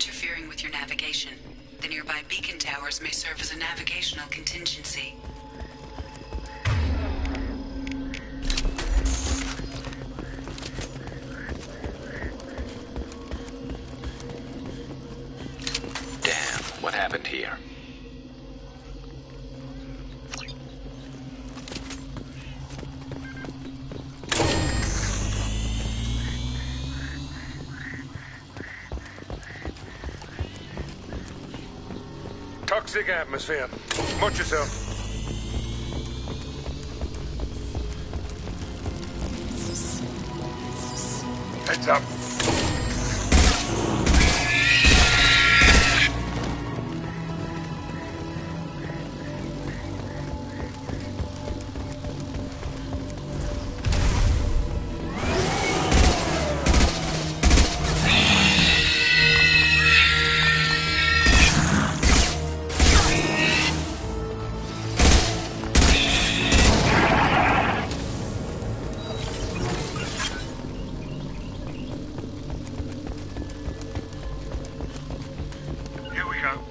interfering with your navigation. The nearby beacon towers may serve as a navigational contingency. Damn, what happened here? Toxic atmosphere. Watch yourself. Heads up.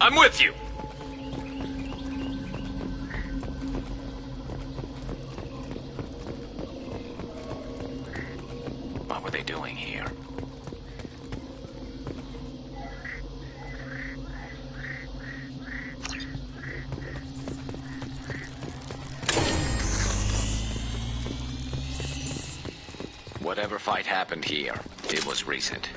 I'm with you! What were they doing here? Whatever fight happened here, it was recent.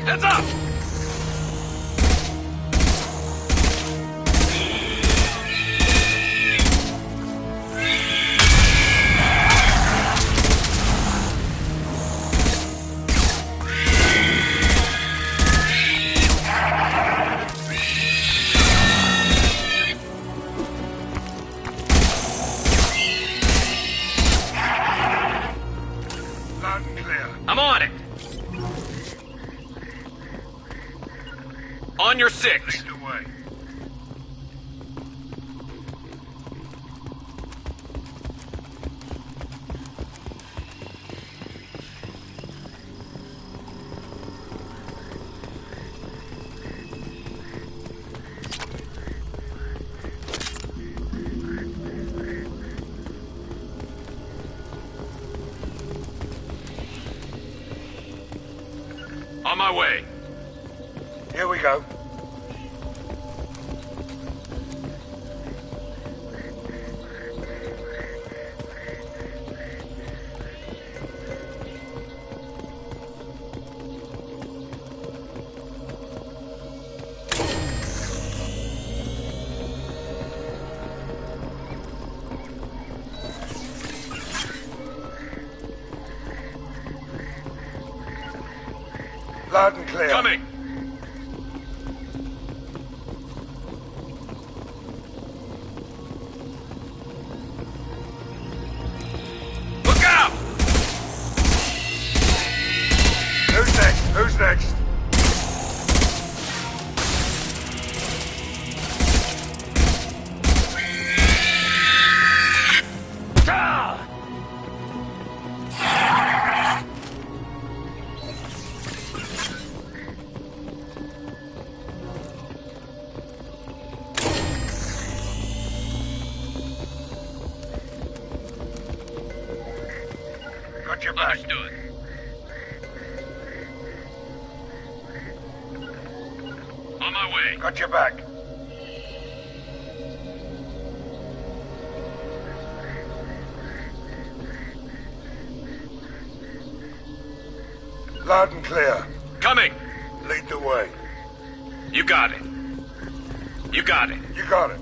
Heads up! Loud and clear. I'm on it! On your six! Lead the way. On my way. Here we go. Loud and clear. Coming! Look out! Who's next? Who's next? Ah! Got your back. Understood. On my way. Got your back. Loud and clear. Coming! Lead the way. You got it. You got it. You got it.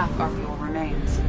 half our fuel remains.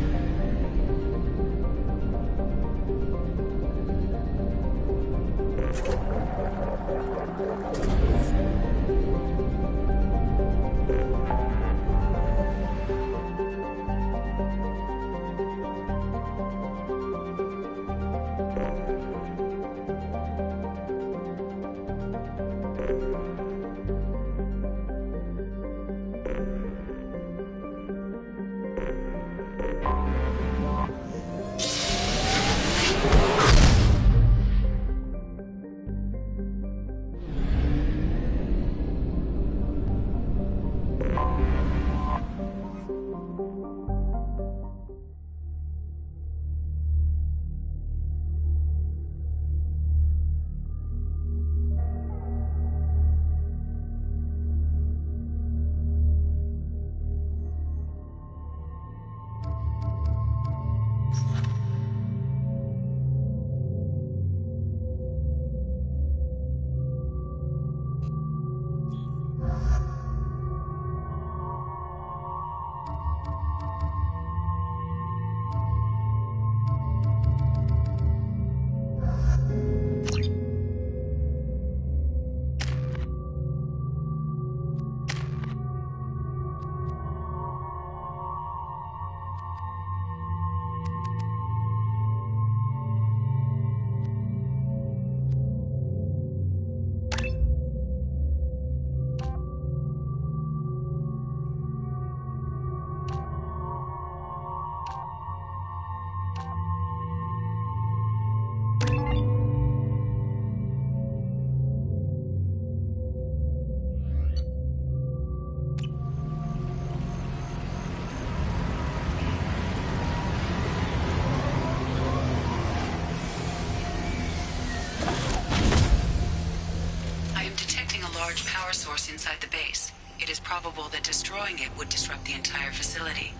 Large power source inside the base. It is probable that destroying it would disrupt the entire facility.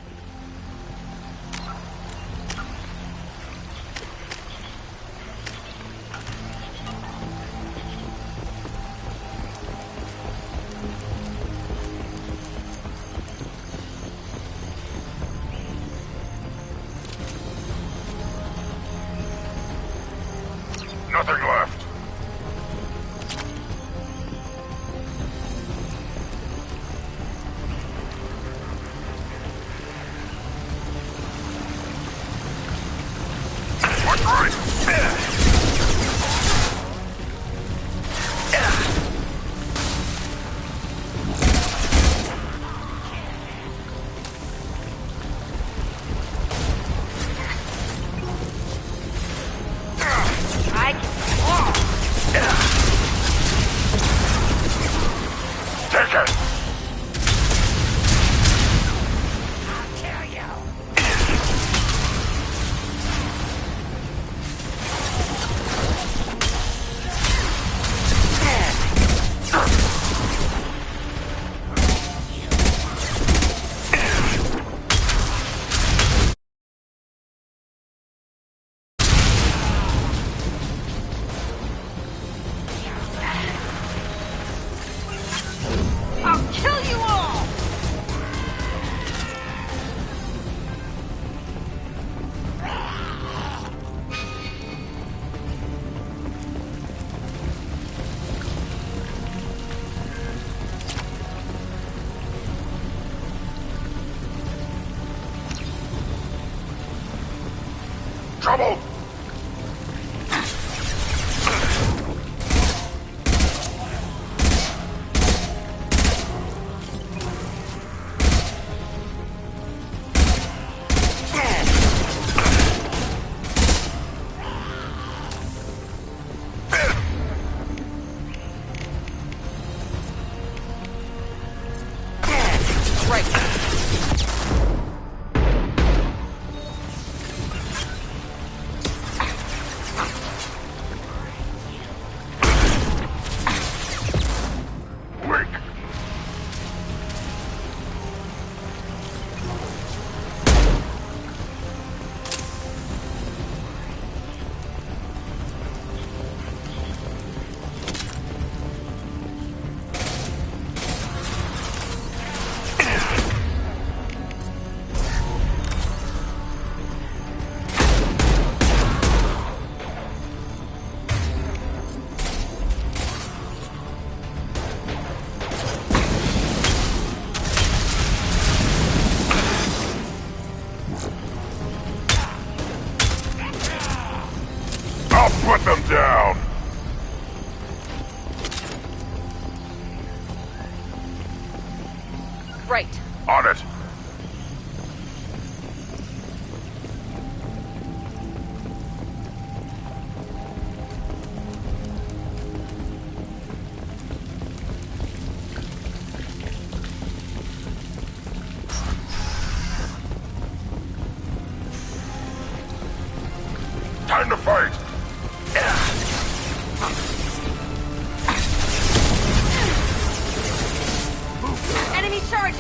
Nothing left.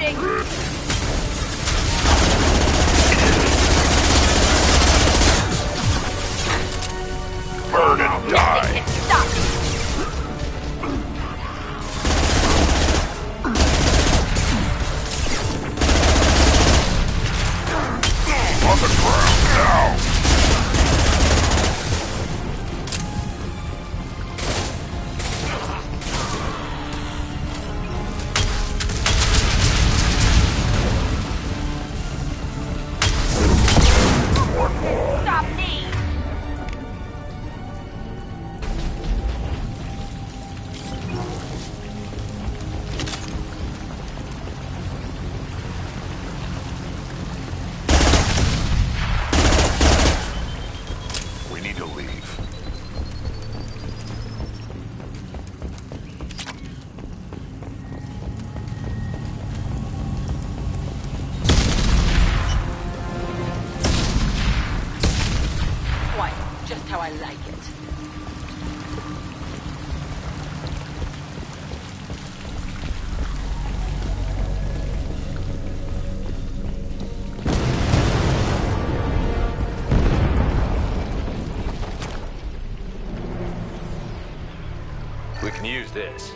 Charging! Burn and die! Nothing can stop me! On the ground now! Stop me! We need to leave. Quiet, just how I like it. We can use this.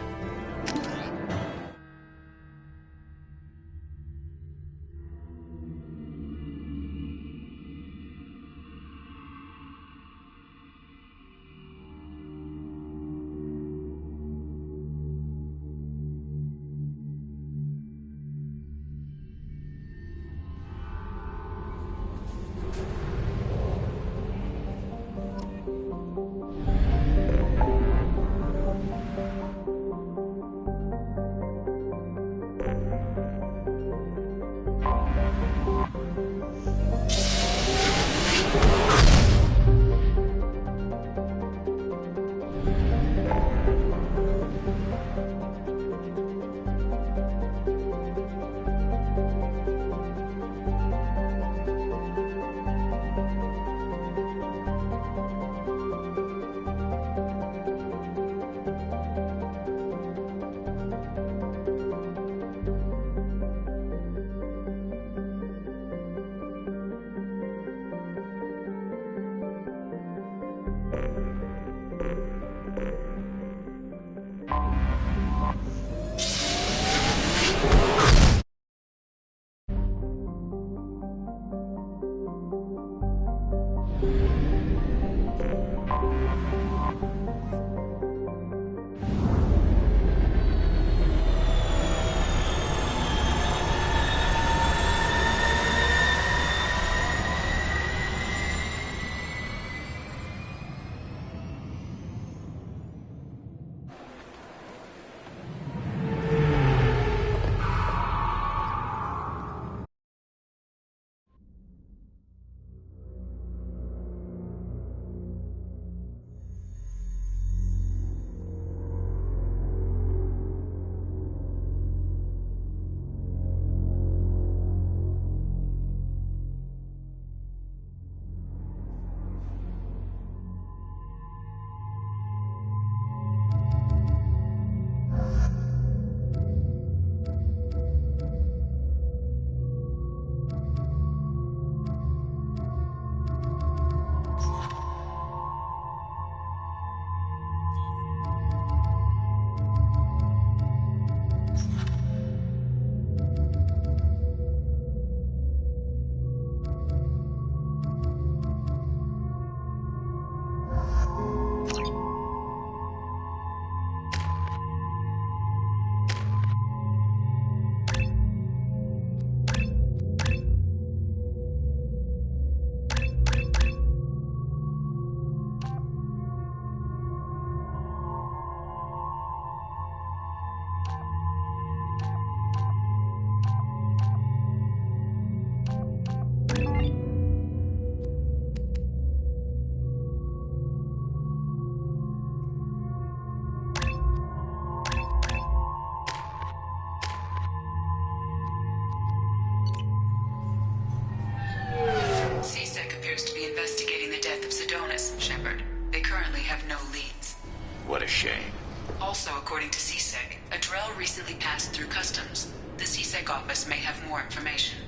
What a shame. Also, according to CSEC, a Drell recently passed through customs. The CSEC office may have more information.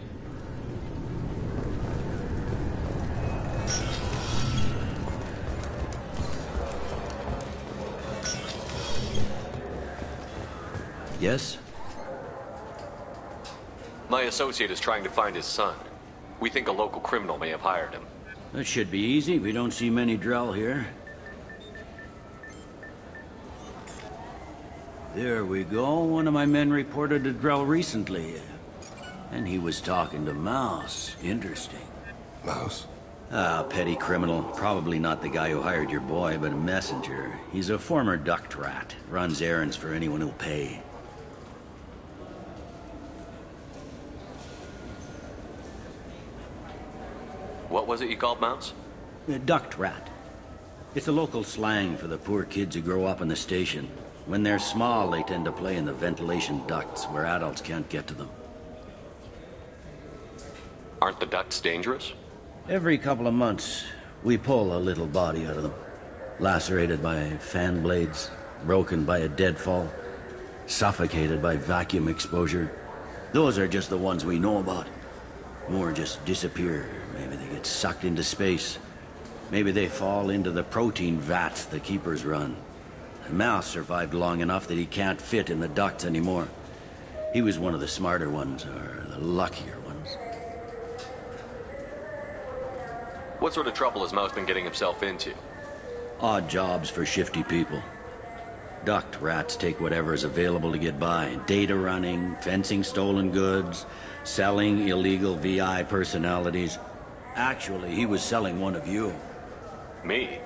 Yes? My associate is trying to find his son. We think a local criminal may have hired him. That should be easy. We don't see many Drell here. There we go. One of my men reported a Drell recently. And he was talking to Mouse. Interesting. Mouse? Ah, petty criminal. Probably not the guy who hired your boy, but a messenger. He's a former duct rat. Runs errands for anyone who'll pay. What was it you called Mouse? A duct rat. It's a local slang for the poor kids who grow up in the station. When they're small, they tend to play in the ventilation ducts where adults can't get to them. Aren't the ducts dangerous? Every couple of months, we pull a little body out of them. Lacerated by fan blades, broken by a deadfall, suffocated by vacuum exposure. Those are just the ones we know about. More just disappear. Maybe they get sucked into space. Maybe they fall into the protein vats the keepers run. Mouse survived long enough that he can't fit in the ducts anymore. He was one of the smarter ones, or the luckier ones. What sort of trouble has Mouse been getting himself into? Odd jobs for shifty people. Duct rats take whatever is available to get by. Data running, fencing stolen goods, selling illegal VI personalities. Actually, he was selling one of you. Me?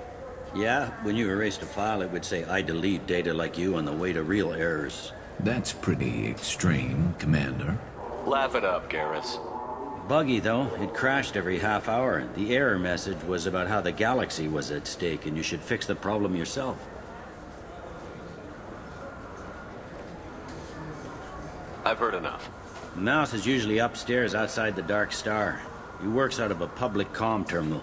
Yeah, when you erased a file, it would say, I delete data like you on the way to real errors. That's pretty extreme, Commander. Laugh it up, Garrus. Buggy, though. It crashed every half hour. The error message was about how the galaxy was at stake, and you should fix the problem yourself. I've heard enough. Mouse is usually upstairs outside the Dark Star. He works out of a public comm terminal.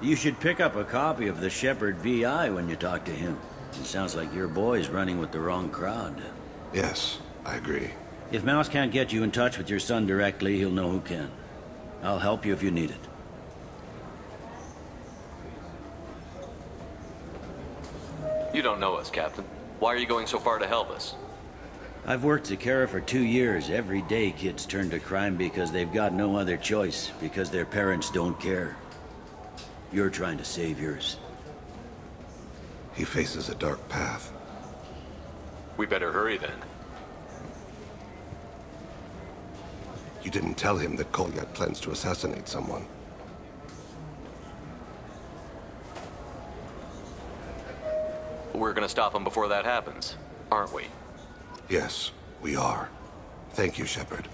You should pick up a copy of the Shepherd VI when you talk to him. It sounds like your boy's running with the wrong crowd. Yes, I agree. If Mouse can't get you in touch with your son directly, he'll know who can. I'll help you if you need it. You don't know us, Captain. Why are you going so far to help us? I've worked Zakera for 2 years. Every day kids turn to crime because they've got no other choice, because their parents don't care. You're trying to save yours. He faces a dark path. We better hurry then. You didn't tell him that Kolyat plans to assassinate someone. We're gonna stop him before that happens, aren't we? Yes, we are. Thank you, Shepard.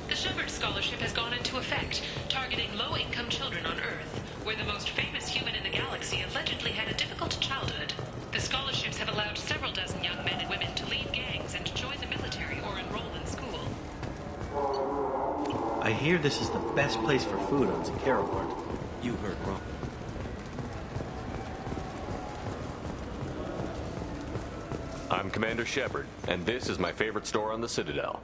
The Shepard Scholarship has gone into effect, targeting low-income children on Earth, where the most famous human in the galaxy allegedly had a difficult childhood. The scholarships have allowed several dozen young men and women to leave gangs and join the military or enroll in school. I hear this is the best place for food on Zakera World. You heard wrong. I'm Commander Shepard, and this is my favorite store on the Citadel.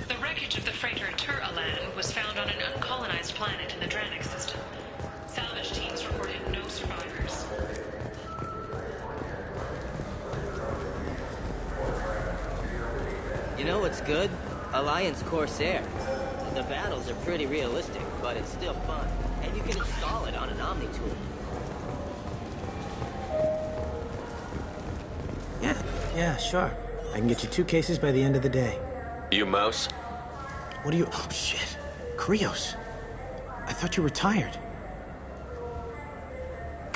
The wreckage of the freighter Tur-Alan was found on an uncolonized planet in the Dranik system. Salvage teams reported no survivors. You know what's good? Alliance Corsair. The battles are pretty realistic, but it's still fun. And you can install it on an Omni tool. Yeah, sure. I can get you 2 cases by the end of the day. You Mouse? What are you... Oh, shit. Krios. I thought you were tired.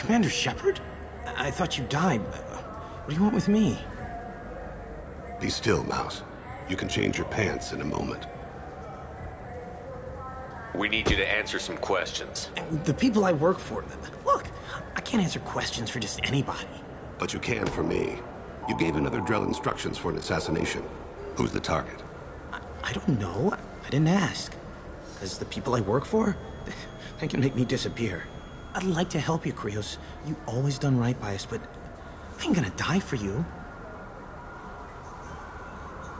Commander Shepard? I thought you died. What do you want with me? Be still, Mouse. You can change your pants in a moment. We need you to answer some questions. The people I work for... Look, I can't answer questions for just anybody. But you can for me. You gave another Drell instructions for an assassination. Who's the target? I don't know. I didn't ask. Because the people I work for, they can make me disappear. I'd like to help you, Krios. You always done right by us, but I ain't gonna die for you.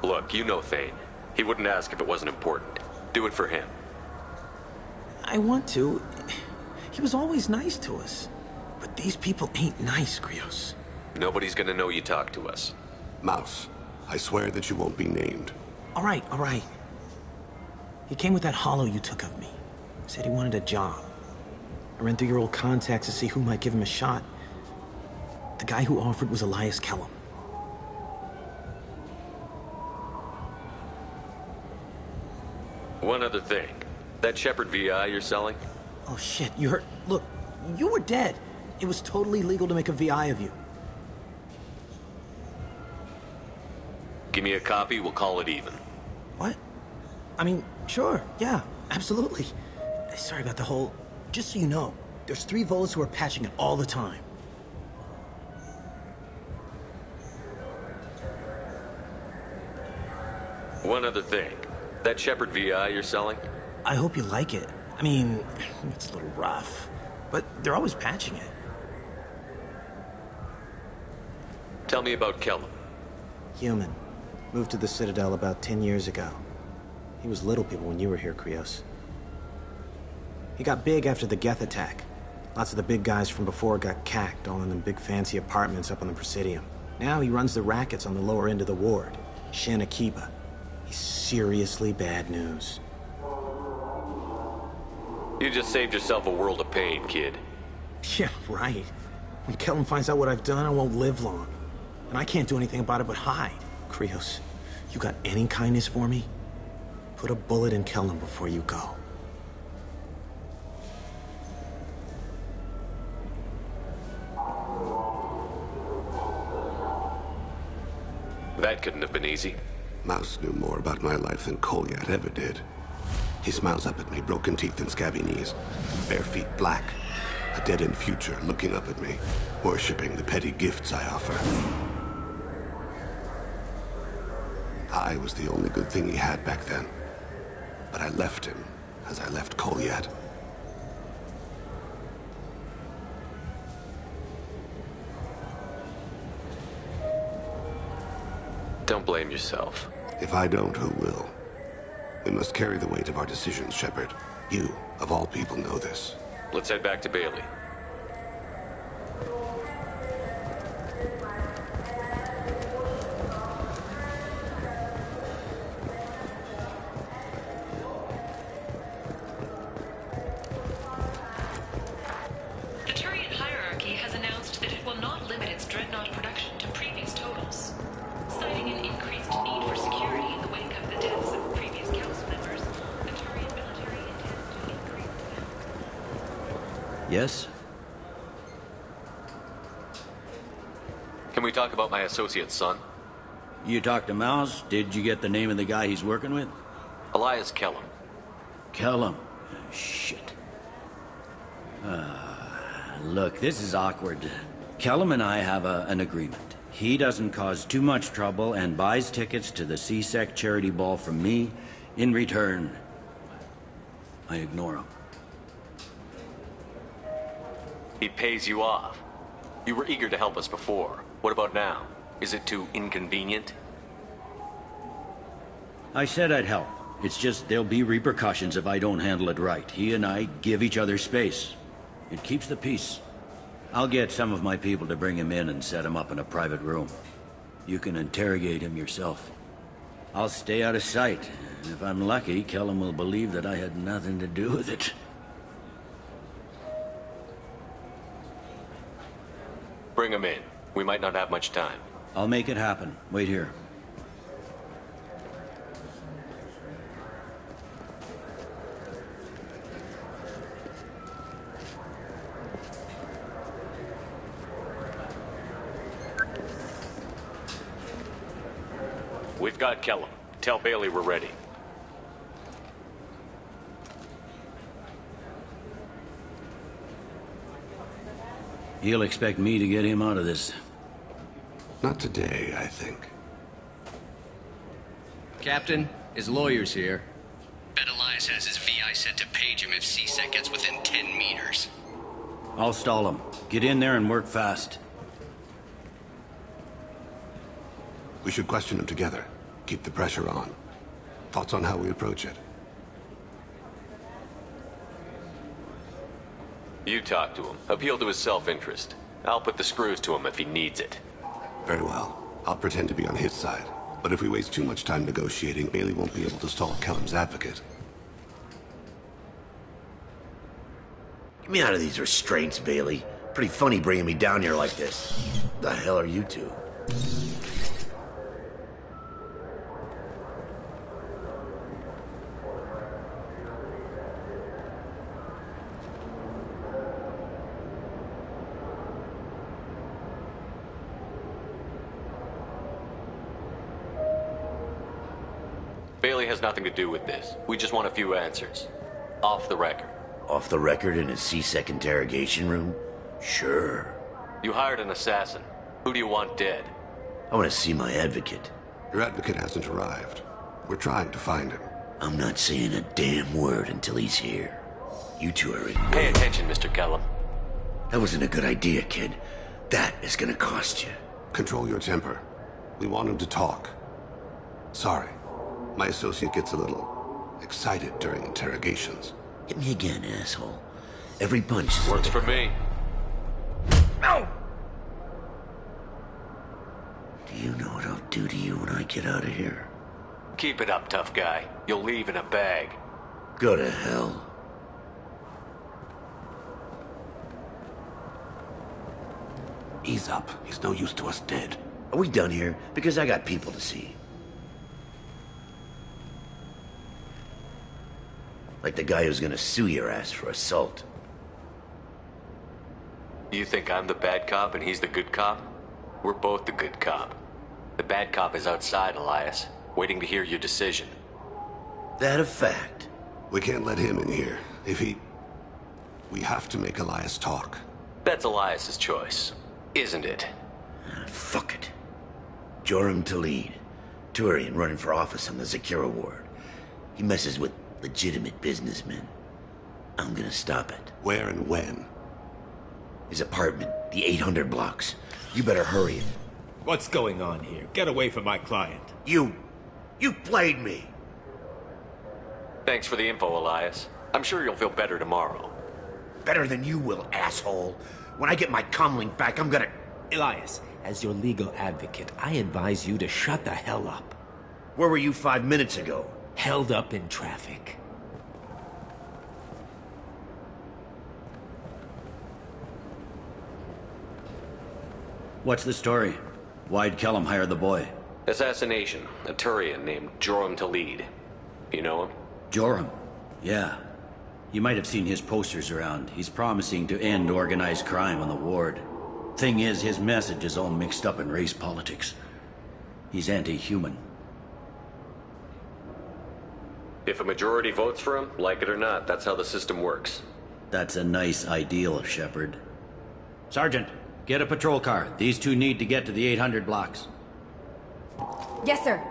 Look, you know Thane. He wouldn't ask if it wasn't important. Do it for him. I want to. He was always nice to us. But these people ain't nice, Krios. Nobody's gonna know you talk to us. Mouse, I swear that you won't be named. All right, all right. He came with that hollow you took of me. Said he wanted a job. I ran through your old contacts to see who might give him a shot. The guy who offered was Elias Kellum. One other thing. That Shepard VI you're selling? Oh shit, you heard... Look, you were dead. It was totally legal to make a VI of you. Give me a copy, we'll call it even. What? I mean, sure, yeah, absolutely. Sorry about the whole... Just so you know, there's 3 Volus who are patching it all the time. One other thing. That Shepard VI you're selling? I hope you like it. I mean, it's a little rough, but they're always patching it. Tell me about Kellum. Human. Moved to the Citadel about 10 years ago. He was Little People when you were here, Krios. He got big after the Geth attack. Lots of the big guys from before got cacked, all in them big fancy apartments up on the Presidium. Now he runs the rackets on the lower end of the ward. Shin Akiba. He's seriously bad news. You just saved yourself a world of pain, kid. Yeah, right. When Kellum finds out what I've done, I won't live long. And I can't do anything about it but hide. Krios, you got any kindness for me? Put a bullet in Kellum before you go. That couldn't have been easy. Mouse knew more about my life than Kolyat ever did. He smiles up at me, broken teeth and scabby knees. Bare feet black. A dead-end future looking up at me, worshipping the petty gifts I offer. I was the only good thing he had back then. But I left him, as I left Kolyat. Don't blame yourself. If I don't, who will? We must carry the weight of our decisions, Shepard. You, of all people, know this. Let's head back to Bailey. The Turian hierarchy has announced that it will not limit its dreadnought production to previous totals. Citing an increased need for security in the wake of the deaths of previous council members, the Turian military intends to increase... Yes? Can we talk about my associate's son? You talked to Mouse? Did you get the name of the guy he's working with? Elias Kellum. Kellum. Shit. Look, this is awkward. Kellum and I have an agreement. He doesn't cause too much trouble and buys tickets to the C-Sec charity ball from me. In return, I ignore him. He pays you off. You were eager to help us before. What about now? Is it too inconvenient? I said I'd help. It's just there'll be repercussions if I don't handle it right. He and I give each other space. It keeps the peace. I'll get some of my people to bring him in and set him up in a private room. You can interrogate him yourself. I'll stay out of sight. And if I'm lucky, Kellum will believe that I had nothing to do with it. Bring him in. We might not have much time. I'll make it happen. Wait here. got Kellum. Tell Bailey we're ready. He'll expect me to get him out of this. Not today, I think. Captain, his lawyer's here. Bet Elias has his VI set to page him if CSEC gets within 10 meters. I'll stall him. Get in there and work fast. We should question him together. Keep the pressure on. Thoughts on how we approach it? You talk to him. Appeal to his self-interest. I'll put the screws to him if he needs it. Very well. I'll pretend to be on his side. But if we waste too much time negotiating, Bailey won't be able to stall Kellum's advocate. Get me out of these restraints, Bailey. Pretty funny bringing me down here like this. The hell are you two? Bailey has nothing to do with this. We just want a few answers. Off the record. Off the record in a CSEC interrogation room? Sure. You hired an assassin. Who do you want dead? I want to see my advocate. Your advocate hasn't arrived. We're trying to find him. I'm not saying a damn word until he's here. You two are in. Pay attention, Mr. Kellum. That wasn't a good idea, kid. That is gonna cost you. Control your temper. We want him to talk. Sorry. My associate gets a little excited during interrogations. Hit me again, asshole. Every punch works for me. No! Do you know what I'll do to you when I get out of here? Keep it up, tough guy. You'll leave in a bag. Go to hell. Ease up. He's no use to us dead. Are we done here? Because I got people to see. Like the guy who's gonna sue your ass for assault. You think I'm the bad cop and he's the good cop? We're both the good cop. The bad cop is outside, Elias, waiting to hear your decision. That a fact? We can't let him in here. We have to make Elias talk. That's Elias's choice, isn't it? Fuck it. Joram Talid, Turian running for office on the Zakira ward. He messes with legitimate businessmen. I'm gonna stop it. Where and when? His apartment, the 800 blocks. You better hurry it. What's going on here? Get away from my client. You played me. Thanks for the info, Elias. I'm sure you'll feel better tomorrow. Better than you will, asshole. When I get my comlink back, I'm gonna... Elias, as your legal advocate, I advise you to shut the hell up. Where were you 5 minutes ago? Held up in traffic. What's the story? Why'd Kellum hire the boy? Assassination. A Turian named Joram Talid. You know him? Joram? Yeah. You might have seen his posters around. He's promising to end organized crime on the ward. Thing is, his message is all mixed up in race politics. He's anti-human. If a majority votes for him, like it or not, that's how the system works. That's a nice ideal, Shepard. Sergeant, get a patrol car. These two need to get to the 800 blocks. Yes, sir.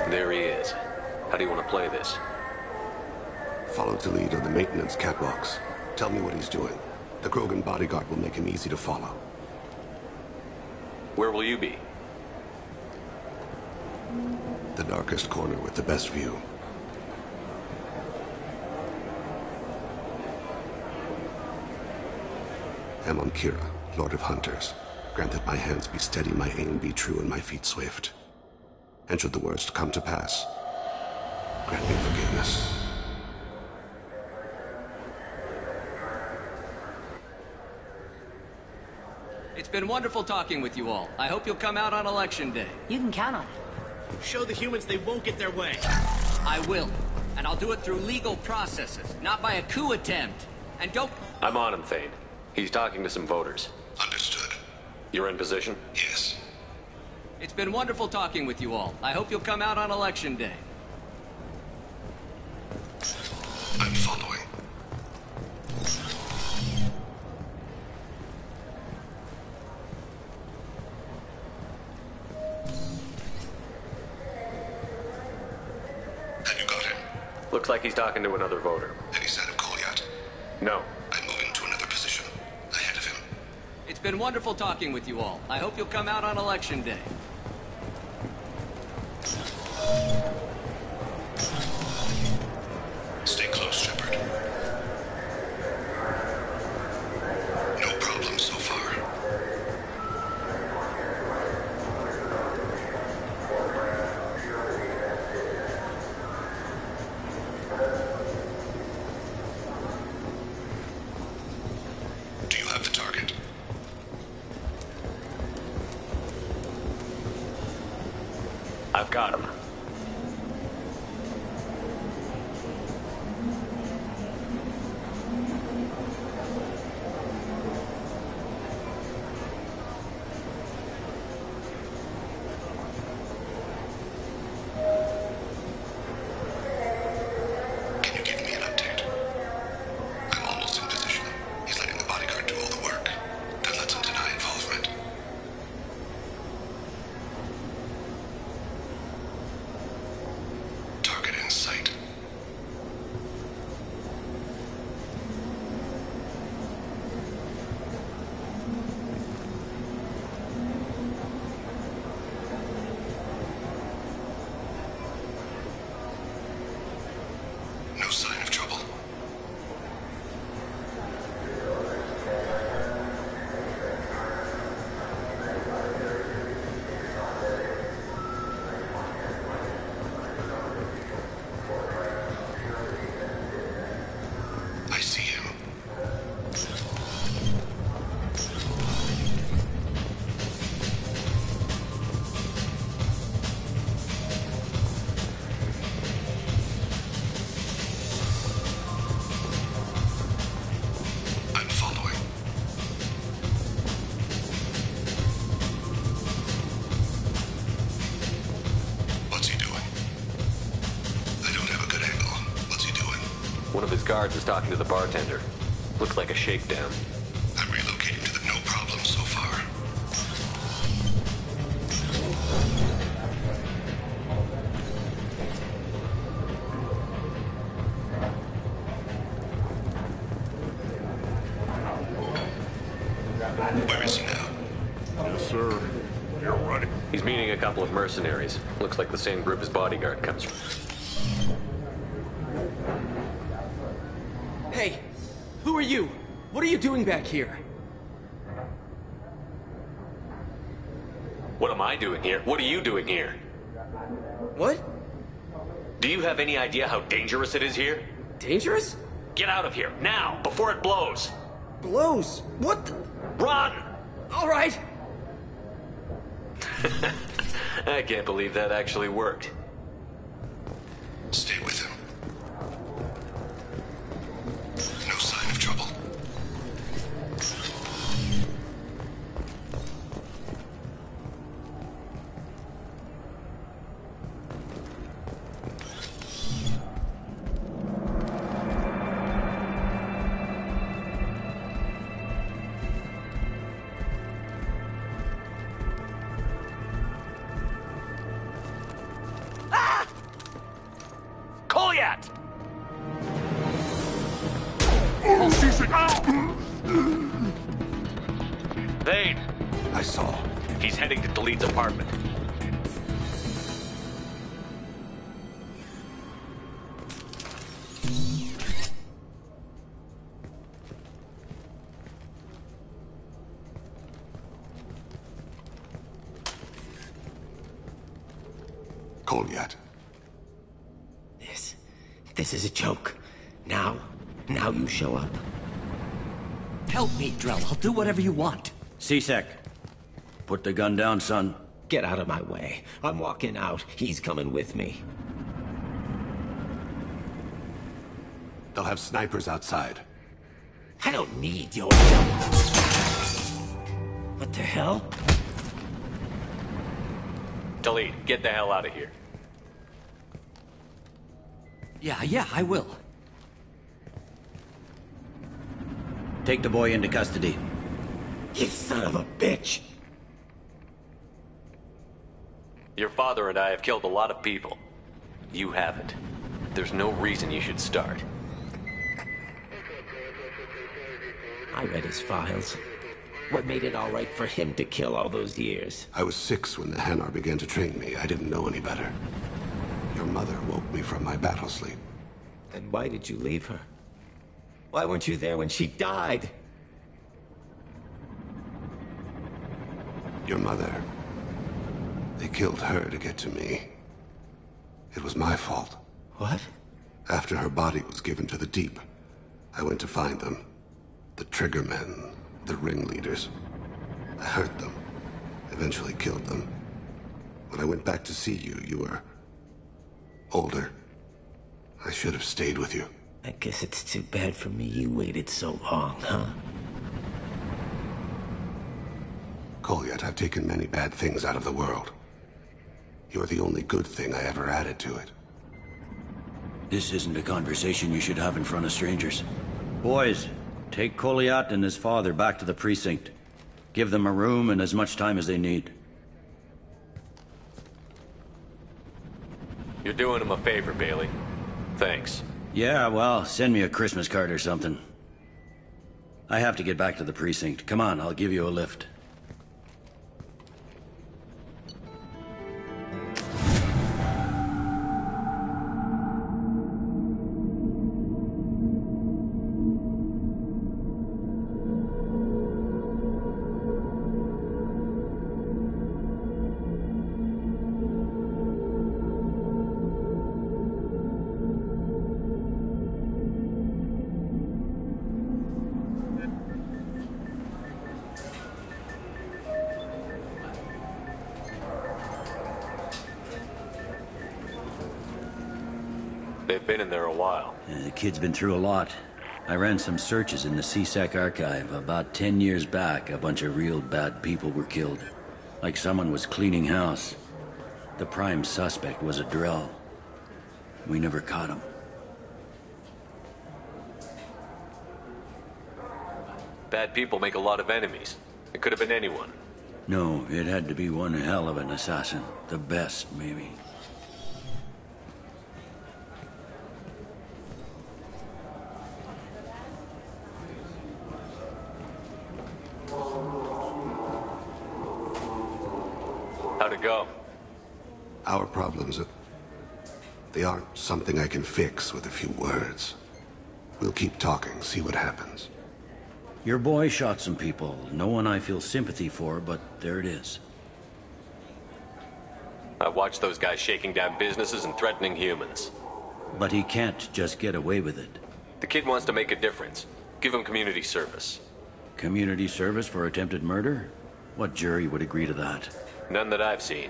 There he is. How do you want to play this? Follow Talid on the maintenance catwalks. Tell me what he's doing. The Krogan bodyguard will make him easy to follow. Where will you be? The darkest corner with the best view. I'm on Kira, Lord of Hunters. Grant that my hands be steady, my aim be true, and my feet swift. And should the worst come to pass, Grant me forgiveness. It's been wonderful talking with you all. I hope you'll come out on Election Day. You can count on it. Show the humans they won't get their way. I will. And I'll do it through legal processes, not by a coup attempt. And don't... I'm on him, Thane. He's talking to some voters. Understood. You're in position? Yes. It's been wonderful talking with you all. I hope you'll come out on Election Day. I'm following. Have you got him? Looks like he's talking to another voter. Any sign of Kolyat? No. I'm moving to another position. Ahead of him. It's been wonderful talking with you all. I hope you'll come out on Election Day. Stay close, Shepard. No problem so far. Do you have the target? I've got him. Can you give me an update? I'm almost in position. He's letting the bodyguard do all the work. That lets him deny involvement. Target in sight. No sign of trouble. I see him. I'm following. What's he doing? I don't have a good angle. What's he doing? One of his guards is talking to the bartender. Looks like a shakedown. I'm relocating to the no problem so far. Where is he now? Yes, sir. You're ready. He's meeting a couple of mercenaries. Looks like the same group his bodyguard comes from. Hey, who are you? What are you doing back here? What am I doing here? What are you doing here? What? Do you have any idea how dangerous it is here? Dangerous? Get out of here, now, before it blows! Blows? What the... Run! All right. I can't believe that actually worked. Stay with him. No sign of trouble. Kolyat! Thane! I saw. He's heading to Delete's apartment. Kolyat. This This is a joke. Now you show up. Help me, Drell. I'll do whatever you want. C-Sec, put the gun down, son. Get out of my way. I'm walking out. He's coming with me. They'll have snipers outside. I don't need your... What the hell? Talid, get the hell out of here. Yeah, I will. Take the boy into custody. You son of a bitch! Your father and I have killed a lot of people. You haven't. There's no reason you should start. I read his files. What made it all right for him to kill all those years? I was 6 when the Hanar began to train me. I didn't know any better. Your mother woke me from my battle sleep. Then why did you leave her? Why weren't you there when she died? Your mother. They killed her to get to me. It was my fault. What? After her body was given to the Deep, I went to find them. The Triggermen, the ringleaders. I hurt them, eventually killed them. When I went back to see you, you were older. I should have stayed with you. I guess it's too bad for me you waited so long, huh? Kolyat, I've taken many bad things out of the world. You're the only good thing I ever added to it. This isn't a conversation you should have in front of strangers. Boys, take Kolyat and his father back to the precinct. Give them a room and as much time as they need. You're doing him a favor, Bailey. Thanks. Yeah, well, send me a Christmas card or something. I have to get back to the precinct. Come on, I'll give you a lift. They've been in there a while. The kid's been through a lot. I ran some searches in the C-Sec archive. About 10 years back, a bunch of real bad people were killed. Like someone was cleaning house. The prime suspect was a Drell. We never caught him. Bad people make a lot of enemies. It could have been anyone. No, it had to be one hell of an assassin. The best, maybe. How'd it go? Our problems, they aren't something I can fix with a few words. We'll keep talking, see what happens. Your boy shot some people. No one I feel sympathy for, but there it is. I watched those guys shaking down businesses and threatening humans. But he can't just get away with it. The kid wants to make a difference. Give him community service. Community service for attempted murder? What jury would agree to that? None that I've seen.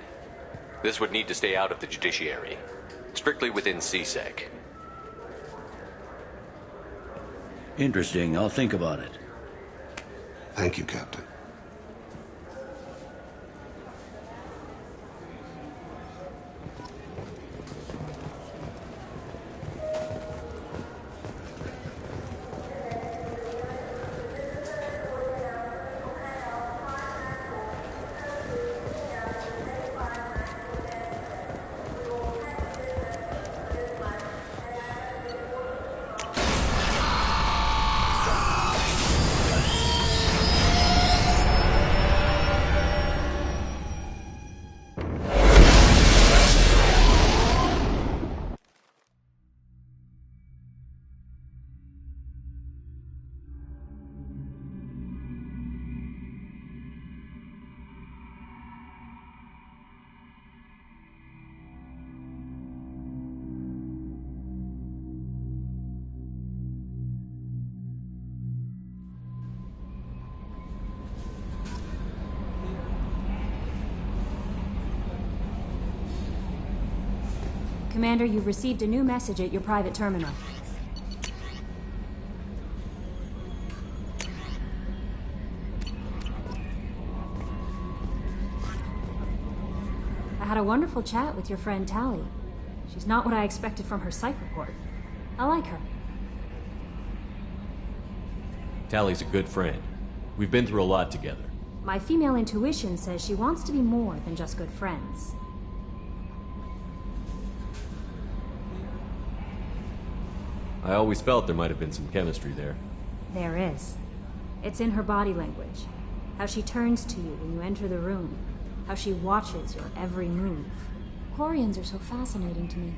This would need to stay out of the judiciary. Strictly within C-Sec. Interesting. I'll think about it. Thank you, Captain. Commander, you've received a new message at your private terminal. I had a wonderful chat with your friend Tally. She's not what I expected from her psych report. I like her. Tally's a good friend. We've been through a lot together. My female intuition says she wants to be more than just good friends. I always felt there might have been some chemistry there. There is. It's in her body language. How she turns to you when you enter the room. How she watches your every move. Quarians are so fascinating to me.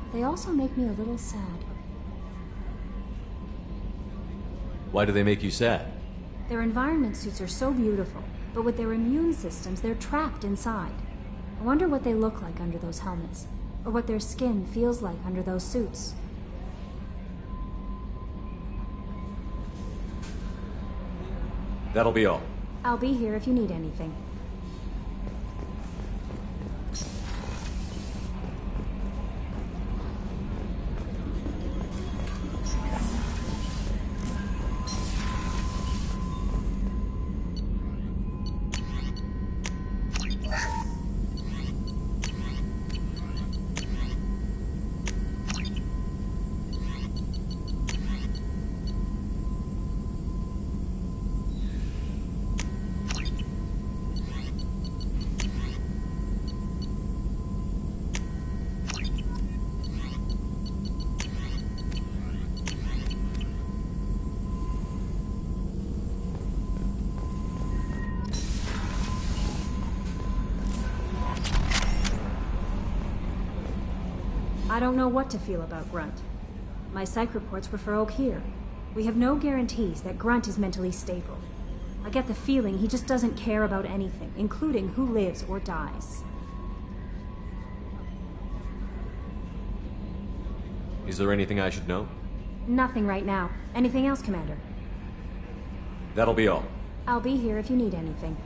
But they also make me a little sad. Why do they make you sad? Their environment suits are so beautiful, but with their immune systems, they're trapped inside. I wonder what they look like under those helmets, or what their skin feels like under those suits. That'll be all. I'll be here if you need anything. I don't know what to feel about Grunt. My psych reports were for Oak here. We have no guarantees that Grunt is mentally stable. I get the feeling he just doesn't care about anything, including who lives or dies. Is there anything I should know? Nothing right now. Anything else, Commander? That'll be all. I'll be here if you need anything.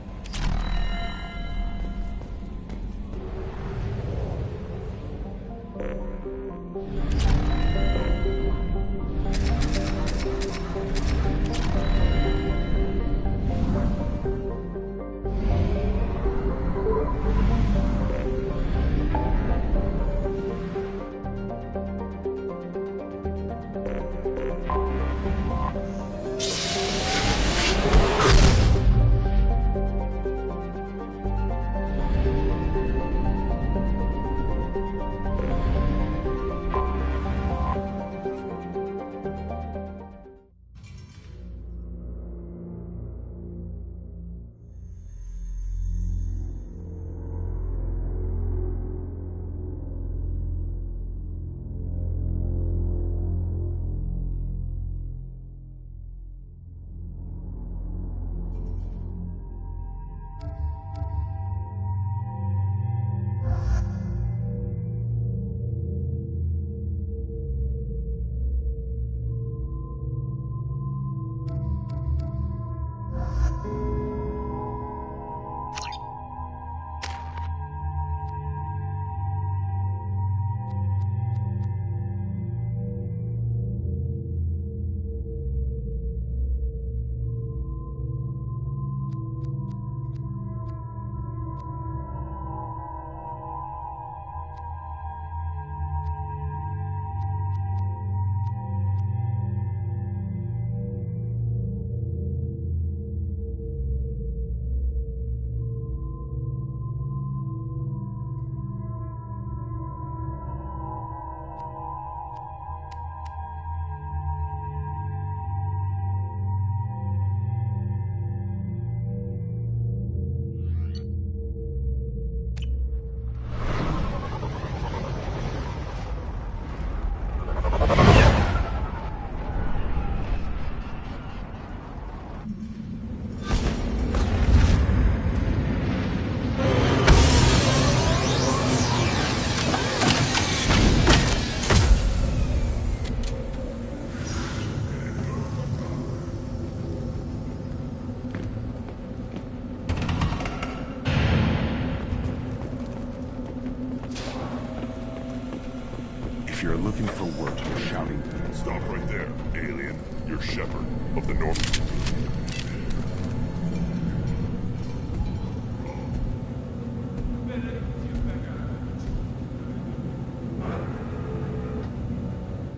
We're looking for work. You're shouting. Stop right there, alien. You're Shepard of the North.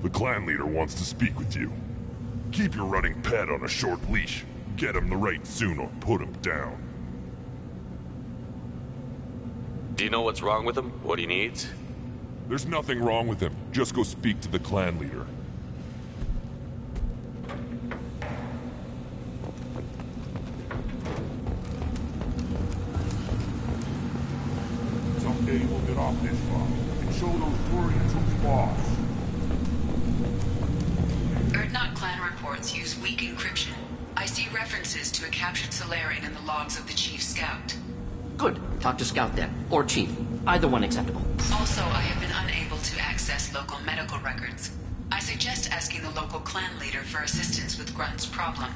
The clan leader wants to speak with you. Keep your running pet on a short leash. Get him the right soon or put him down. Do you know what's wrong with him? What he needs? There's nothing wrong with him. Just go speak to the clan leader. Someday we'll get off this farm and show those Quarians who's boss. Erdnot clan reports use weak encryption. I see references to a captured Solarian in the logs of the Chief Scout. Good. Talk to Scout then. Or Chief. Either one acceptable. Also, I have been unable to access local medical records. I suggest asking the local clan leader for assistance with Grunt's problem.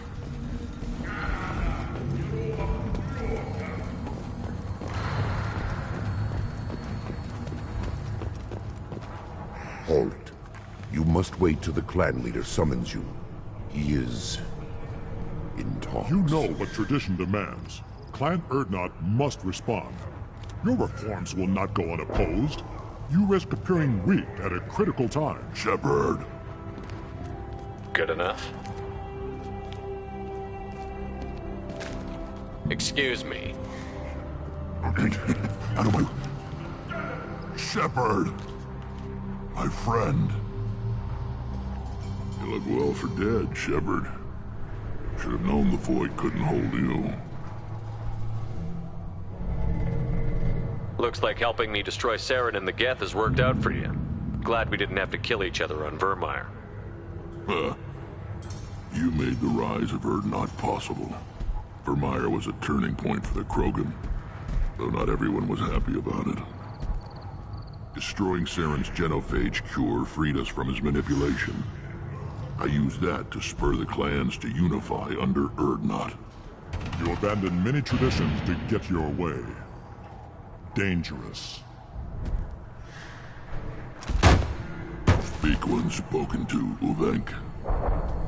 Halt. You must wait till the clan leader summons you. He is in talks. You know what tradition demands. Clan Erdnot must respond. Your reforms will not go unopposed. You risk appearing weak at a critical time. Shepard. Good enough. Excuse me. Out of my... Shepard! My friend. You look well for dead, Shepard. Should have known the Void couldn't hold you. Looks like helping me destroy Saren and the Geth has worked out for you. Glad we didn't have to kill each other on Vermeer. Huh. You made the rise of Erdnot possible. Vermeer was a turning point for the Krogan, though not everyone was happy about it. Destroying Saren's genophage cure freed us from his manipulation. I used that to spur the clans to unify under Erdnot. You abandoned many traditions to get your way. Dangerous. Speak when spoken to, Uvenk.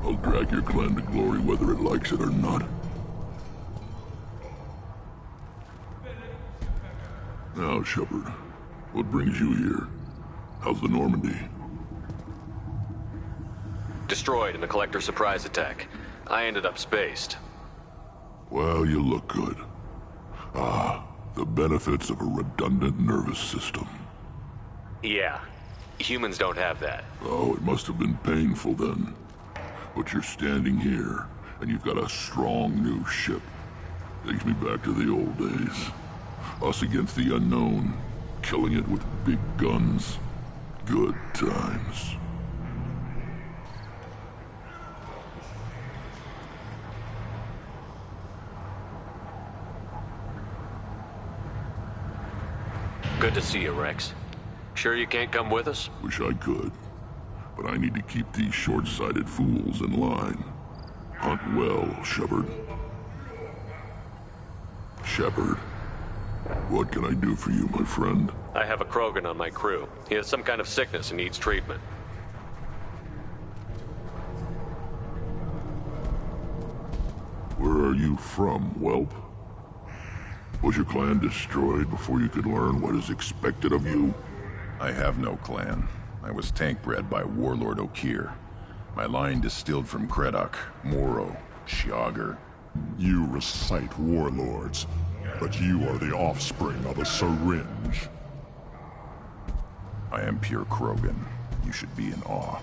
I'll drag your clan to glory whether it likes it or not. Now, Shepard, what brings you here? How's the Normandy? Destroyed in a Collector surprise attack. I ended up spaced. Well, you look good. Ah, the benefits of a redundant nervous system. Yeah. Humans don't have that. Oh, it must have been painful then. But you're standing here, and you've got a strong new ship. Takes me back to the old days. Us against the unknown, killing it with big guns. Good times. Good to see you, Rex. Sure you can't come with us? Wish I could. But I need to keep these short-sighted fools in line. Hunt well, Shepard. Shepard. What can I do for you, my friend? I have a Krogan on my crew. He has some kind of sickness and needs treatment. Where are you from, whelp? Was your clan destroyed before you could learn what is expected of you? I have no clan. I was tank bred by Warlord Okir. My line distilled from Kredok, Moro, Shiagar. You recite warlords, but you are the offspring of a syringe. I am pure Krogan. You should be in awe.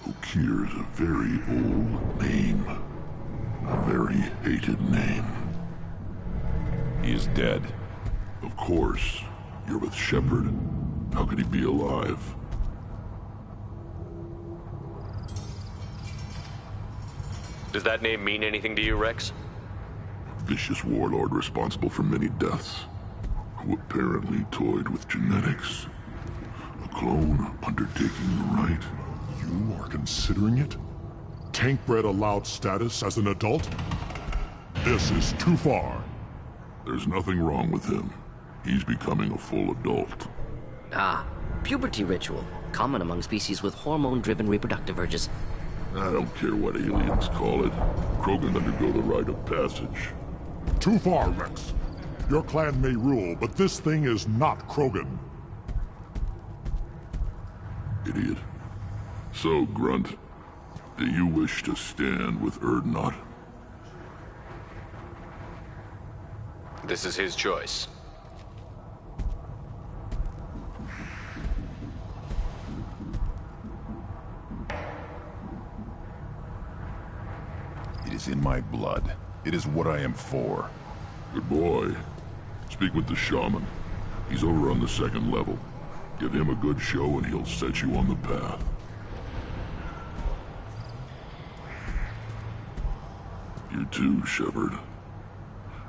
Okir's a very old name. A very hated name. He is dead. Of course. You're with Shepard. How could he be alive? Does that name mean anything to you, Rex? Vicious warlord responsible for many deaths, who apparently toyed with genetics. A clone undertaking the right. You are considering it? Tank-bred allowed status as an adult? This is too far. There's nothing wrong with him. He's becoming a full adult. Ah, Puberty ritual, common among species with hormone-driven reproductive urges. I don't care what aliens call it. Krogan undergo the rite of passage. Too far, Rex. Your clan may rule, but this thing is not Krogan. Idiot. So, Grunt, do you wish to stand with Erdnot? This is his choice. It is in my blood. It is what I am for. Good boy. Speak with the shaman. He's over on the second level. Give him a good show and he'll set you on the path. You too, Shepard.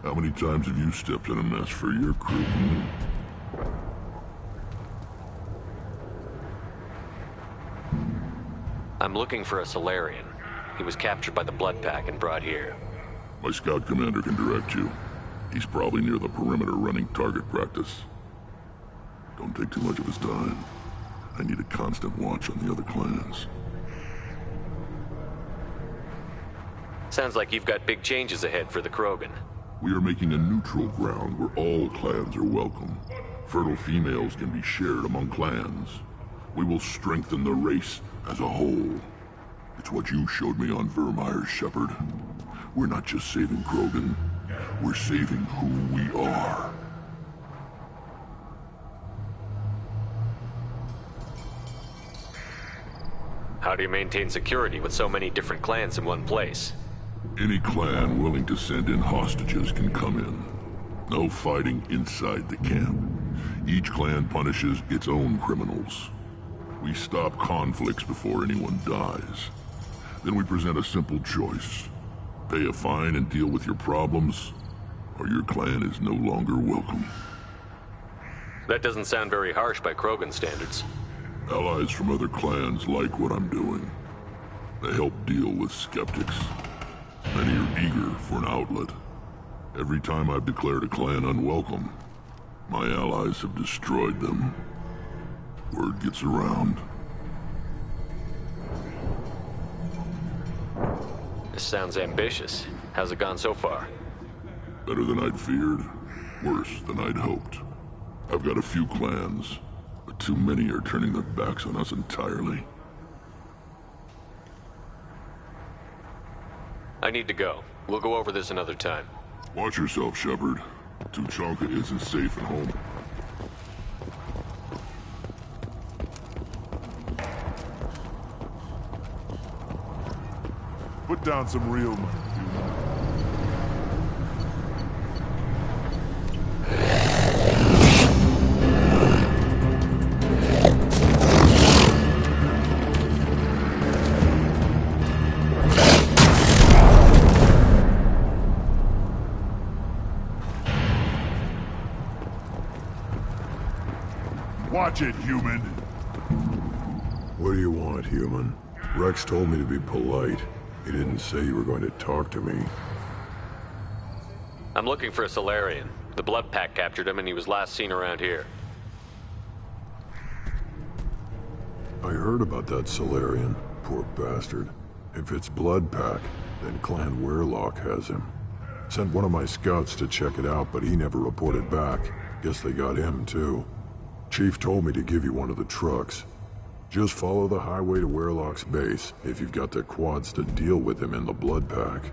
How many times have you stepped in a mess for your crew? I'm looking for a Solarian. He was captured by the Blood Pack and brought here. My scout commander can direct you. He's probably near the perimeter running target practice. Don't take too much of his time. I need a constant watch on the other clans. Sounds like you've got big changes ahead for the Krogan. We are making a neutral ground where all clans are welcome. Fertile females can be shared among clans. We will strengthen the race as a whole. It's what you showed me on Vermeer, Shepard. We're not just saving Krogan. We're saving who we are. How do you maintain security with so many different clans in one place? Any clan willing to send in hostages can come in. No fighting inside the camp. Each clan punishes its own criminals. We stop conflicts before anyone dies. Then we present a simple choice. Pay a fine and deal with your problems, or your clan is no longer welcome. That doesn't sound very harsh by Krogan standards. Allies from other clans like what I'm doing. They help deal with skeptics. Many are eager for an outlet. Every time I've declared a clan unwelcome, my allies have destroyed them. Word gets around. This sounds ambitious. How's it gone so far? Better than I'd feared. Worse than I'd hoped. I've got a few clans, but too many are turning their backs on us entirely. I need to go. We'll go over this another time. Watch yourself, Shepard. Tuchanka isn't safe at home. Put down some real money. Watch it, human! What do you want, human? Rex told me to be polite. He didn't say you were going to talk to me. I'm looking for a Solarian. The Blood Pack captured him and he was last seen around here. I heard about that Solarian. Poor bastard. If it's Blood Pack, then Clan Weirlock has him. Sent one of my scouts to check it out, but he never reported back. Guess they got him, too. Chief told me to give you one of the trucks. Just follow the highway to Weirlock's base if you've got the quads to deal with him in the Blood Pack.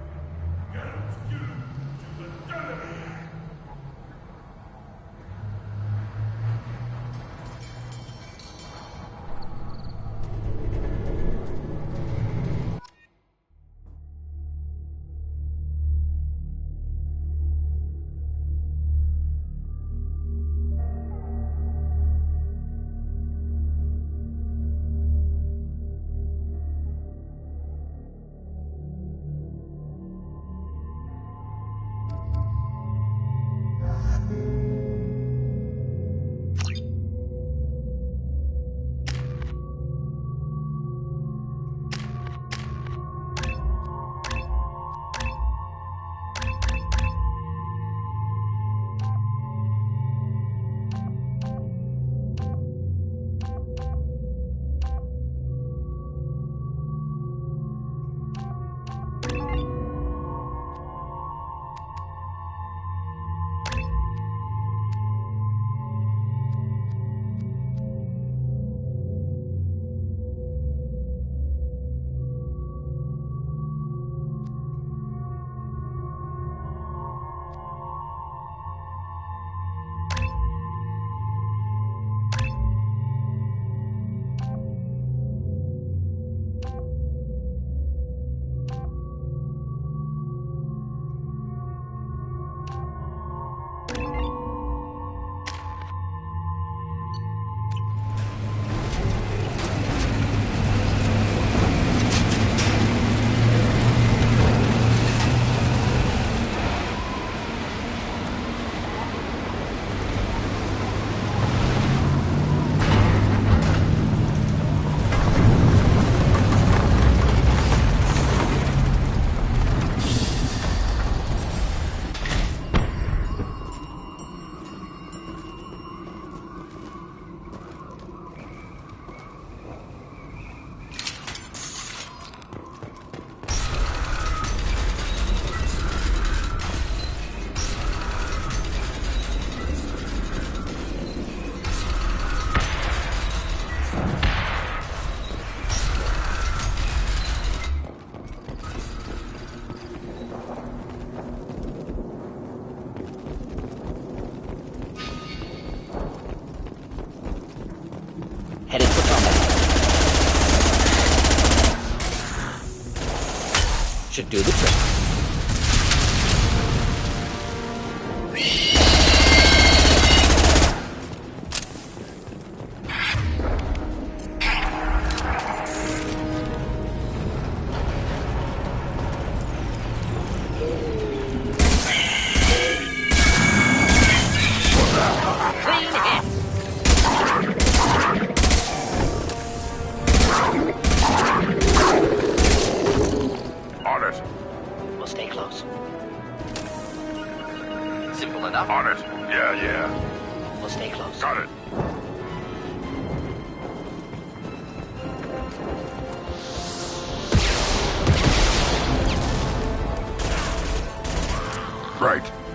should do the trick.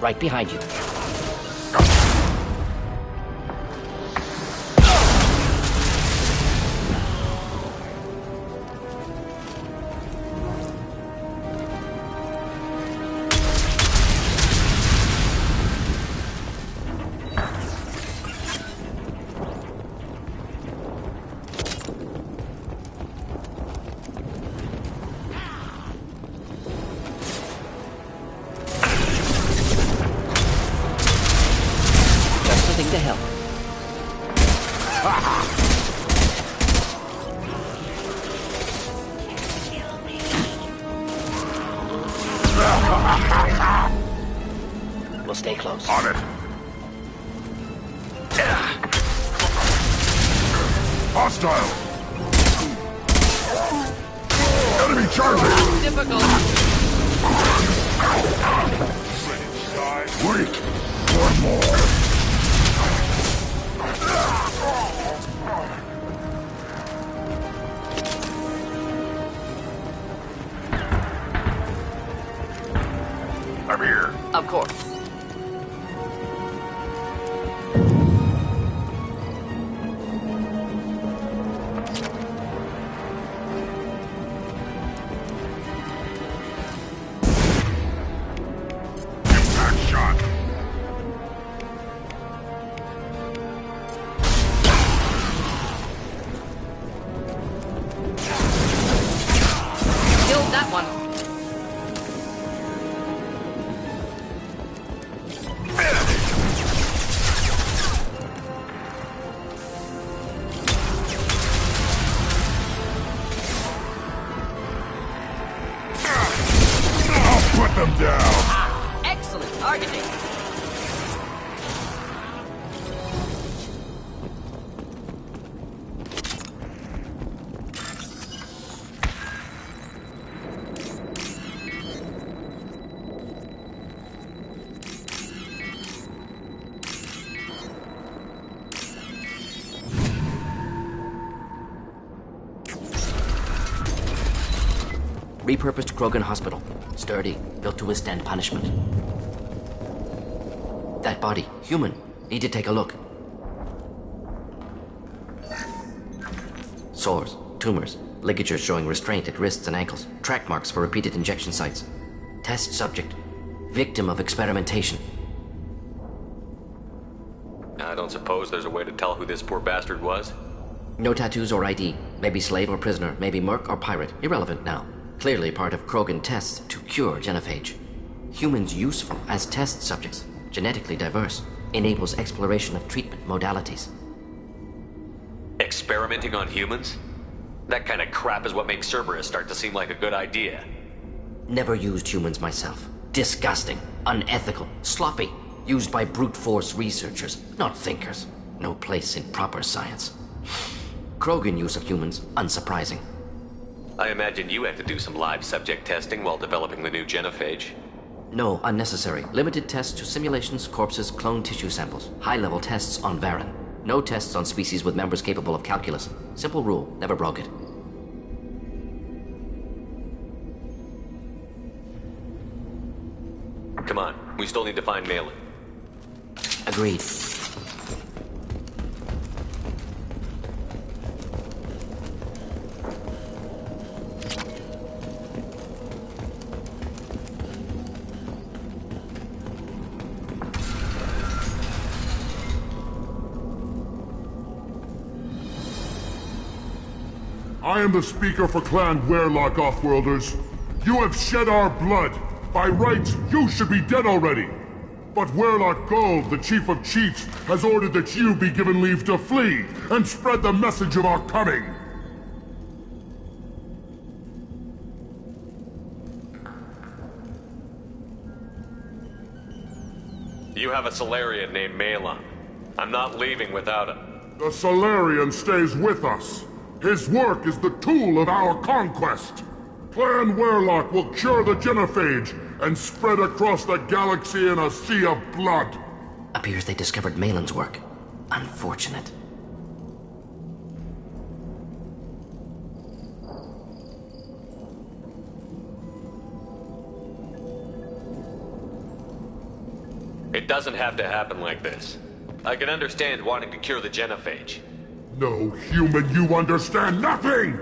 Right behind you. To help. We'll stay close. On it. Hostile. Enemy charging. Difficult. Wait. One more. I'm here. Of course. them down! Excellent targeting! Repurposed Krogan Hospital. Sturdy, built to withstand punishment. That body, human. Need to take a look. Sores, tumors, ligatures showing restraint at wrists and ankles, track marks for repeated injection sites. Test subject. Victim of experimentation. I don't suppose there's a way to tell who this poor bastard was? No tattoos or ID. Maybe slave or prisoner, maybe merc or pirate. Irrelevant now. Clearly part of Krogan tests to cure genophage. Humans useful as test subjects, genetically diverse, enables exploration of treatment modalities. Experimenting on humans? That kind of crap is what makes Cerberus start to seem like a good idea. Never used humans myself. Disgusting, unethical, sloppy. Used by brute force researchers, not thinkers. No place in proper science. Krogan use of humans, unsurprising. I imagine you had to do some live subject testing while developing the new genophage. No, unnecessary. Limited tests to simulations, corpses, cloned tissue samples. High-level tests on Varen. No tests on species with members capable of calculus. Simple rule, never broke it. Come on, we still need to find Malin. Agreed. I am the speaker for Clan Werelock Offworlders. You have shed our blood. By rights, you should be dead already. But Werlock Gold, the Chief of Chiefs, has ordered that you be given leave to flee and spread the message of our coming. You have a Solarian named Malon. I'm not leaving without him. The Solarian stays with us. His work is the tool of our conquest. Clan Werlock will cure the genophage and spread across the galaxy in a sea of blood. Appears they discovered Malon's work. Unfortunate. It doesn't have to happen like this. I can understand wanting to cure the genophage. No, human, you understand nothing!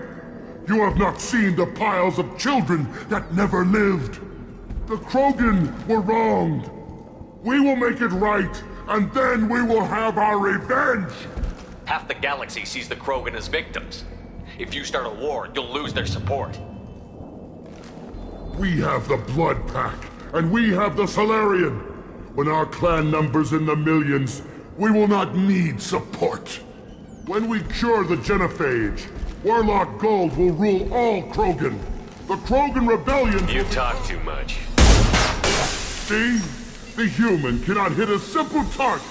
You have not seen the piles of children that never lived. The Krogan were wronged. We will make it right, and then we will have our revenge! Half the galaxy sees the Krogan as victims. If you start a war, you'll lose their support. We have the Blood Pack, and we have the Solarian. When our clan numbers in the millions, we will not need support. When we cure the genophage, Werlock Gold will rule all Krogan. The Krogan rebellion... You talk too much. See? The human cannot hit a simple target.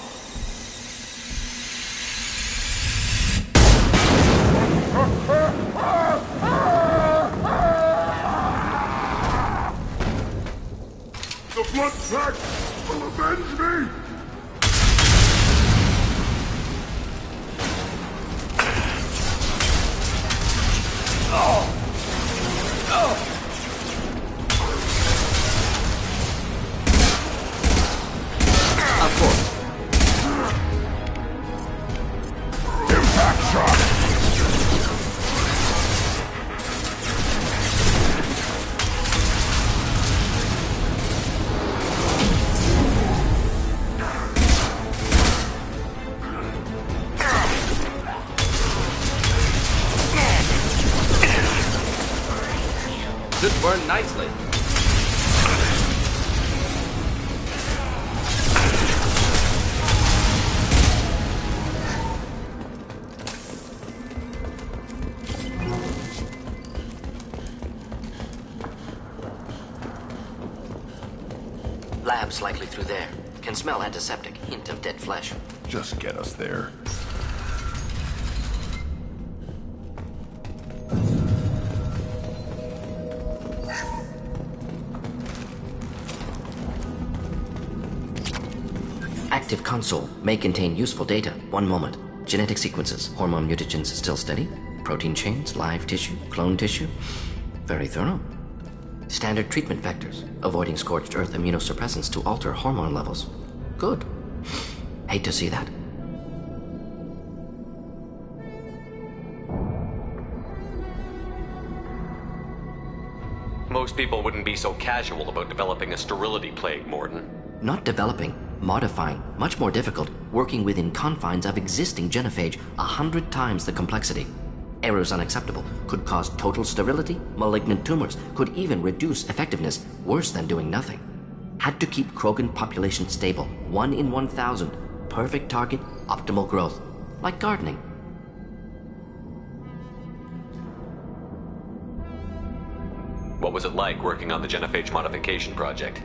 The Blood Pack will avenge me! Of course. Impact shot! Should burn nicely. Lab's likely through there. Can smell antiseptic. Hint of dead flesh. Just get us there. Active console may contain useful data. One moment. Genetic sequences. Hormone mutagens still steady. Protein chains, live tissue, clone tissue. Very thorough. Standard treatment vectors. Avoiding scorched earth immunosuppressants to alter hormone levels. Good. Hate to see that. Most people wouldn't be so casual about developing a sterility plague, Morden. Not developing, modifying, much more difficult, working within confines of existing genophage, 100 times the complexity. Errors unacceptable, could cause total sterility, malignant tumors, could even reduce effectiveness, worse than doing nothing. Had to keep Krogan population stable, 1 in 1,000, perfect target, optimal growth, like gardening. What was it like working on the genophage modification project?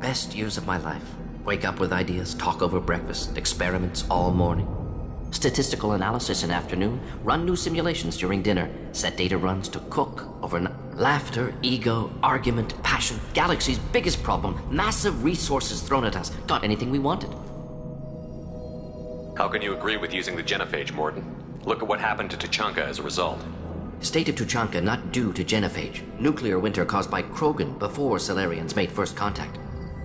Best years of my life. Wake up with ideas, talk over breakfast, experiments all morning. Statistical analysis in afternoon, run new simulations during dinner, set data runs to cook overnight. Laughter, ego, argument, passion, galaxy's biggest problem, massive resources thrown at us. Got anything we wanted. How can you agree with using the genophage, Morden? Look at what happened to Tuchanka as a result. State of Tuchanka not due to genophage. Nuclear winter caused by Krogan before Solarians made first contact.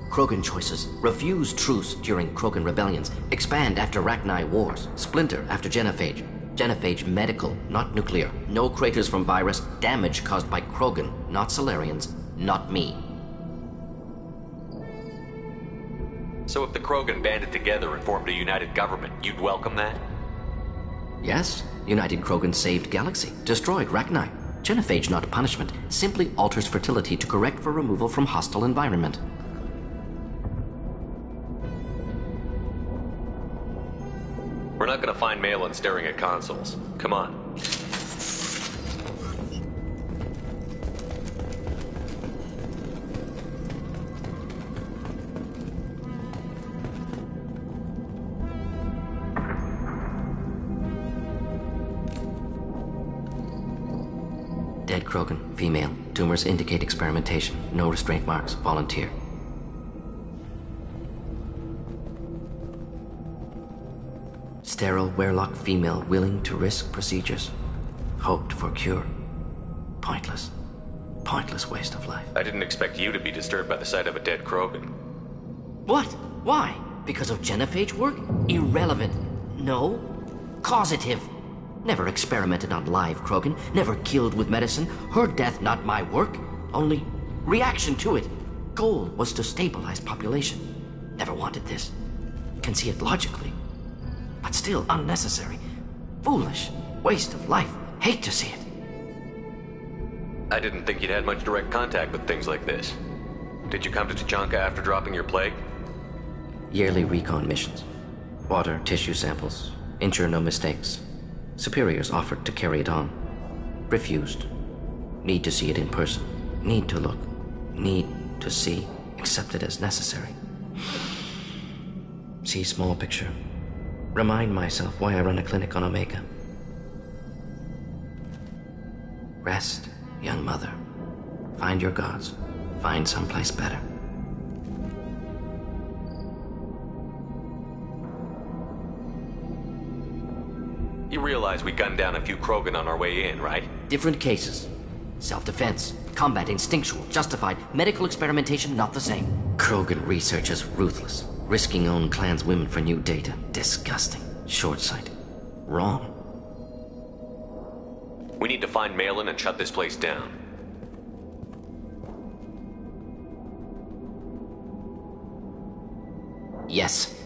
Krogan choices. Refuse truce during Krogan rebellions. Expand after Rachni wars. Splinter after genophage. Genophage medical, not nuclear. No craters from virus. Damage caused by Krogan, not Solarians, not me. So if the Krogan banded together and formed a united government, you'd welcome that? Yes, United Krogan saved Galaxy, destroyed Rachni. Genophage, not punishment, simply alters fertility to correct for removal from hostile environment. We're not gonna find Malin staring at consoles. Come on. Dead Krogan, female. Tumors indicate experimentation. No restraint marks. Volunteer. Sterile Werelock female willing to risk procedures. Hoped for cure. Pointless. Pointless waste of life. I didn't expect you to be disturbed by the sight of a dead Krogan. What? Why? Because of genophage work? Irrelevant. No. Causative. Never experimented on live Krogan. Never killed with medicine. Her death not my work. Only reaction to it. Goal was to stabilize population. Never wanted this. Can see it logically. But still unnecessary. Foolish. Waste of life. Hate to see it. I didn't think you'd had much direct contact with things like this. Did you come to Tuchanka after dropping your plague? Yearly recon missions. Water, tissue samples. Ensure no mistakes. Superiors offered to carry it on. Refused. Need to see it in person. Need to look. Need to see. Accepted as necessary. See small picture. Remind myself why I run a clinic on Omega. Rest, young mother. Find your gods. Find someplace better. You realize we gunned down a few Krogan on our way in, right? Different cases. Self-defense. Combat instinctual. Justified. Medical experimentation not the same. Krogan research is ruthless. Risking own clan's women for new data. Disgusting. Short-sighted. Wrong. We need to find Malin and shut this place down. Yes.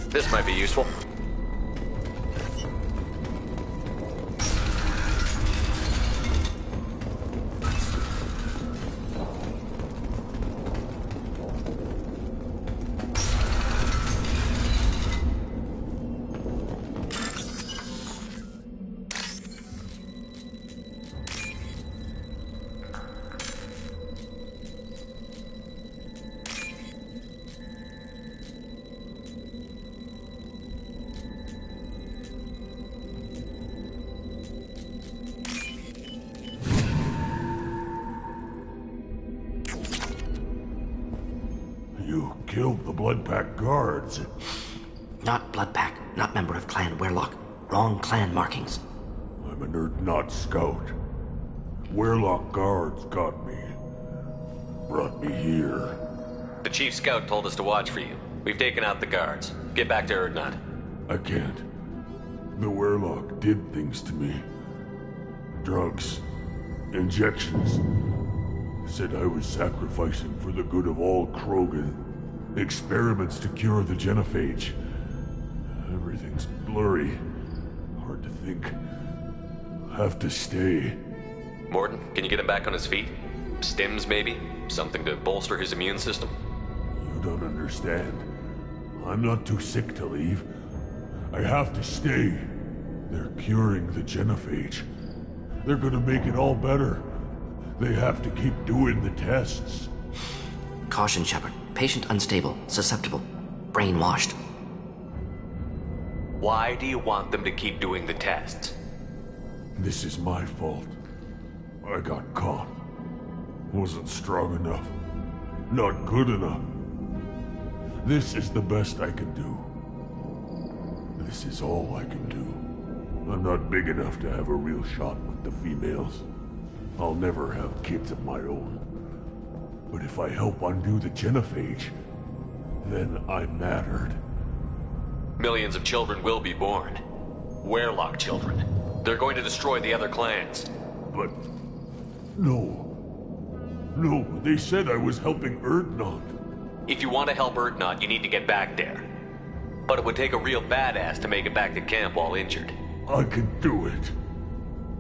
This might be useful. You killed the Bloodpack guards. Not Bloodpack. Not member of Clan Werelock. Wrong clan markings. I'm a nerd not scout. Werelock guards got me. Brought me here. The chief scout told us to watch for you. We've taken out the guards. Get back to Erdnot. I can't. The Werelock did things to me. Drugs. Injections. Said I was sacrificing for the good of all Krogan. Experiments to cure the genophage. Everything's blurry. Hard to think. Have to stay. Morton, can you get him back on his feet? Stims, maybe? Something to bolster his immune system? You don't understand. I'm not too sick to leave. I have to stay. They're curing the genophage. They're gonna make it all better. They have to keep doing the tests. Caution, Shepard. Patient unstable, susceptible, brainwashed. Why do you want them to keep doing the tests? This is my fault. I got caught. Wasn't strong enough. Not good enough. This is the best I can do. This is all I can do. I'm not big enough to have a real shot with the females. I'll never have kids of my own. But if I help undo the genophage, then I mattered. Millions of children will be born. Werelock children. They're going to destroy the other clans. But... no. No, they said I was helping Erdnot. If you want to help Erdnot, you need to get back there. But it would take a real badass to make it back to camp while injured. I can do it.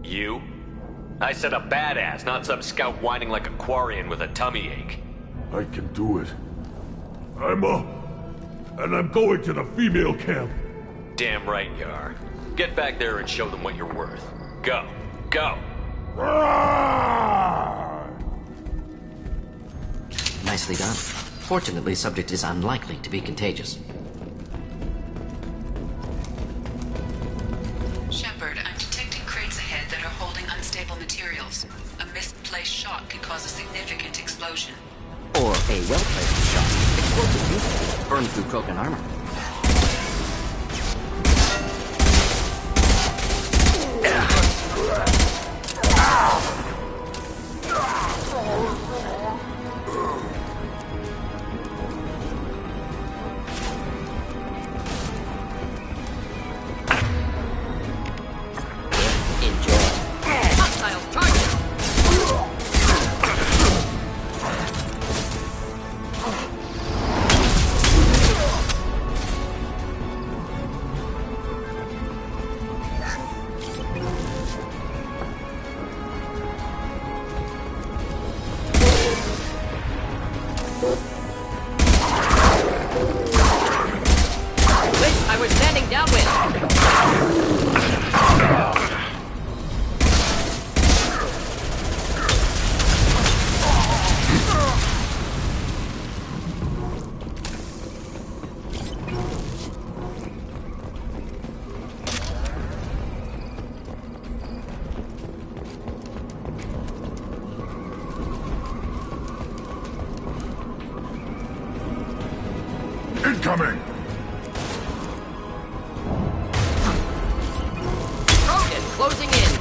You? I said a badass, not some scout whining like a Quarian with a tummy ache. I can do it. I'm up. And I'm going to the female camp. Damn right you are. Get back there and show them what you're worth. Go. Go! Nicely done. Fortunately, subject is unlikely to be contagious. Shepard, I'm detecting crates ahead that are holding unstable materials. A misplaced shot can cause a significant explosion. Or a well-placed shot. Explosive use burn through Krogan armor. Incoming! Krogan closing in.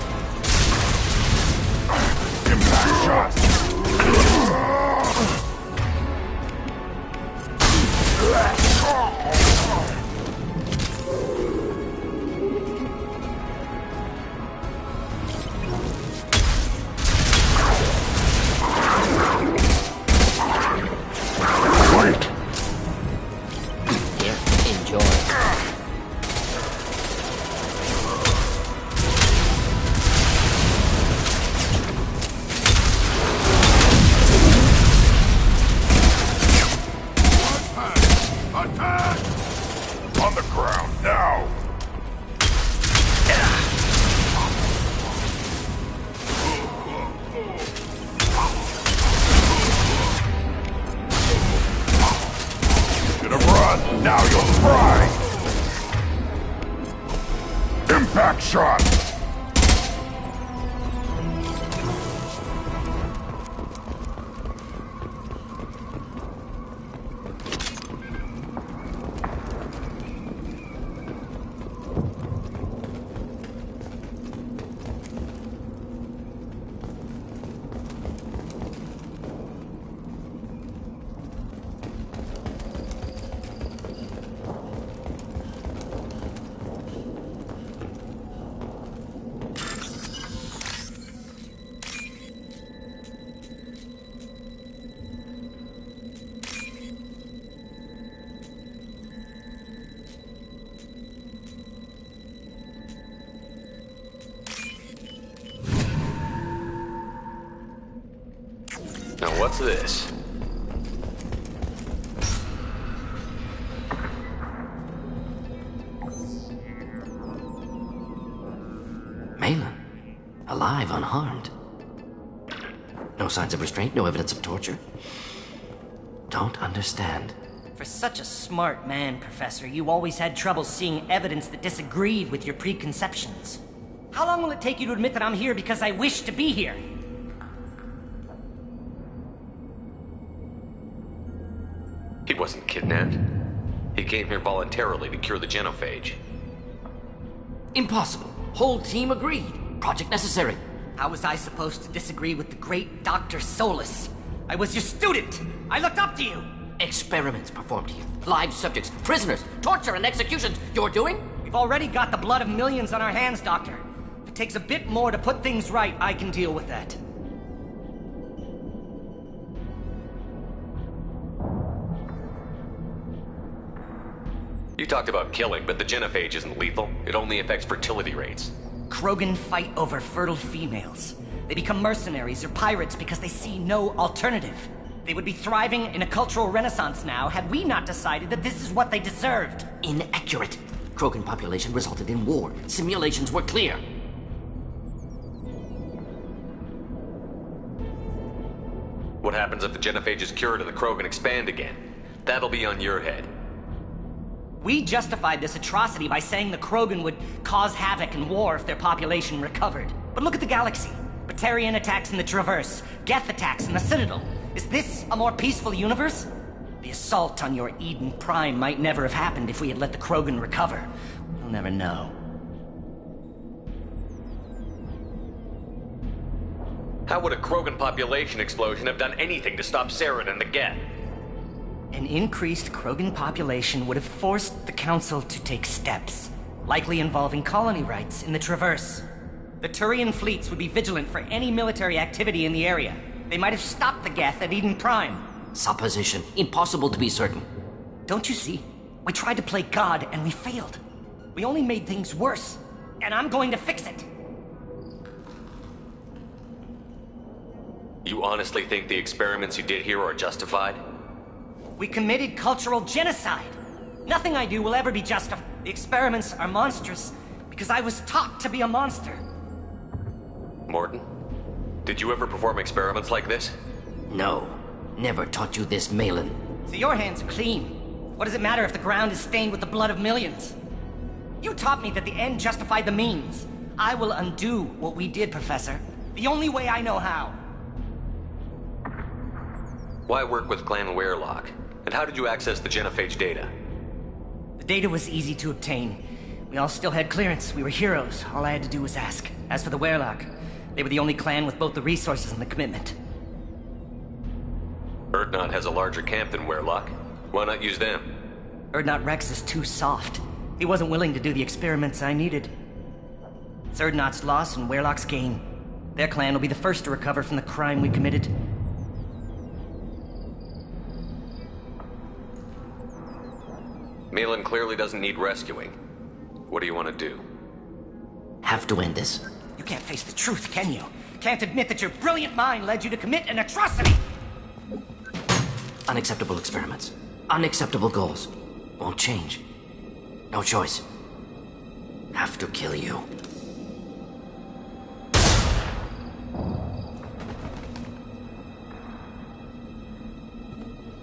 Impact shot! Now you'll cry! Impact shot! Now what's this? Malin, alive, unharmed. No signs of restraint, no evidence of torture. Don't understand. For such a smart man, Professor, you always had trouble seeing evidence that disagreed with your preconceptions. How long will it take you to admit that I'm here because I wish to be here? He wasn't kidnapped. He came here voluntarily to cure the genophage. Impossible. Whole team agreed. Project necessary. How was I supposed to disagree with the great Dr. Solus? I was your student! I looked up to you! Experiments performed here. Live subjects, prisoners, torture and executions. You're doing? We've already got the blood of millions on our hands, Doctor. it takes a bit more to put things right, I can deal with that. You talked about killing, but the genophage isn't lethal. It only affects fertility rates. Krogan fight over fertile females. They become mercenaries or pirates because they see no alternative. They would be thriving in a cultural renaissance now had we not decided that this is what they deserved. Inaccurate. Krogan population resulted in war. Simulations were clear. What happens if the genophage is cured and the Krogan expand again? That'll be on your head. We justified this atrocity by saying the Krogan would cause havoc and war if their population recovered. But look at the galaxy. Batarian attacks in the Traverse, Geth attacks in the Citadel. Is this a more peaceful universe? The assault on your Eden Prime might never have happened if we had let the Krogan recover. We'll never know. How would a Krogan population explosion have done anything to stop Saren and the Geth? An increased Krogan population would have forced the Council to take steps, likely involving colony rights in the Traverse. The Turian fleets would be vigilant for any military activity in the area. They might have stopped the Geth at Eden Prime. Supposition. Impossible to be certain. Don't you see? We tried to play God and we failed. We only made things worse. And I'm going to fix it. You honestly think the experiments you did here are justified? We committed cultural genocide. Nothing I do will ever be justified. The experiments are monstrous because I was taught to be a monster. Morton, did you ever perform experiments like this? No. Never taught you this, Malin. So your hands are clean. What does it matter if the ground is stained with the blood of millions? You taught me that the end justified the means. I will undo what we did, Professor. The only way I know how. Why work with Clan Weirlock? And how did you access the genophage data? The data was easy to obtain. We all still had clearance. We were heroes. All I had to do was ask. As for the Weirlock, they were the only clan with both the resources and the commitment. Urdnot has a larger camp than Weirlock. Why not use them? Urdnot Rex is too soft. He wasn't willing to do the experiments I needed. It's Urdnot's loss and Weirlock's gain. Their clan will be the first to recover from the crime we committed. Malin clearly doesn't need rescuing. What do you want to do? Have to end this. You can't face the truth, can you? Can't admit that your brilliant mind led you to commit an atrocity! Unacceptable experiments. Unacceptable goals. Won't change. No choice. Have to kill you.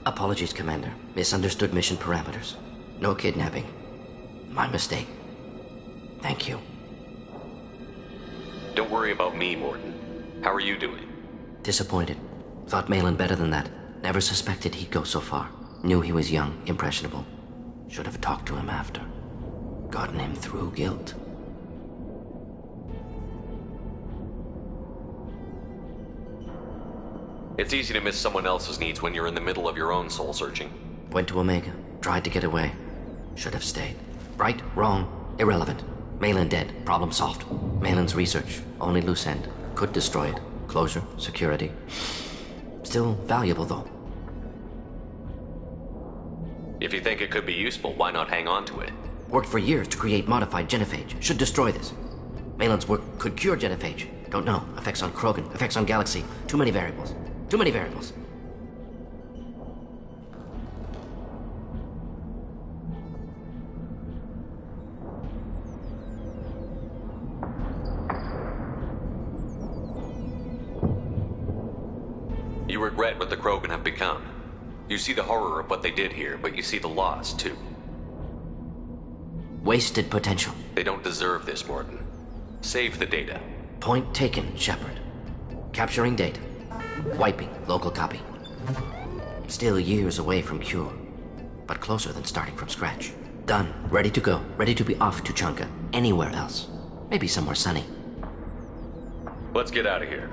Apologies, Commander. Misunderstood mission parameters. No kidnapping. My mistake. Thank you. Don't worry about me, Morton. How are you doing? Disappointed. Thought Malin better than that. Never suspected he'd go so far. Knew he was young, impressionable. Should have talked to him after. Gotten him through guilt. It's easy to miss someone else's needs when you're in the middle of your own soul searching. Went to Omega. Tried to get away. Should have stayed. Right, wrong, irrelevant. Malin dead. Problem solved. Malin's research. Only loose end. Could destroy it. Closure. Security. Still valuable, though. If you think it could be useful, why not hang on to it? Worked for years to create modified genophage. Should destroy this. Malin's work could cure genophage. Don't know. Effects on Krogan. Effects on Galaxy. Too many variables. Too many variables. You regret what the Krogan have become. You see the horror of what they did here, but you see the loss, too. Wasted potential. They don't deserve this, Morton. Save the data. Point taken, Shepard. Capturing data. Wiping local copy. Still years away from cure, but closer than starting from scratch. Done. Ready to go. Ready to be off to Chunka. Anywhere else. Maybe somewhere sunny. Let's get out of here.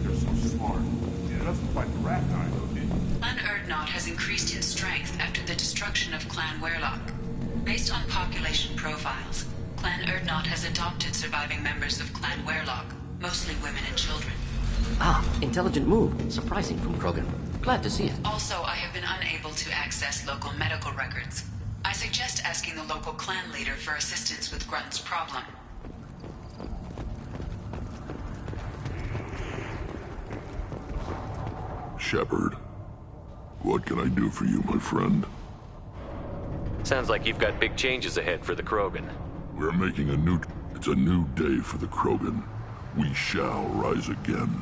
They're so smart. He doesn't fight the rat guy, though, did he? Clan Erdnot has increased in strength after the destruction of Clan Werlock. Based on population profiles, Clan Erdnot has adopted surviving members of Clan Werlock, mostly women and children. Ah, intelligent move. Surprising from Krogan. Glad to see it. Also, I have been unable to access local medical records. I suggest asking the local clan leader for assistance with Grunt's problem. Shepard, what can I do for you, my friend? Sounds like you've got big changes ahead for the Krogan. We're making it's a new day for the Krogan. We shall rise again.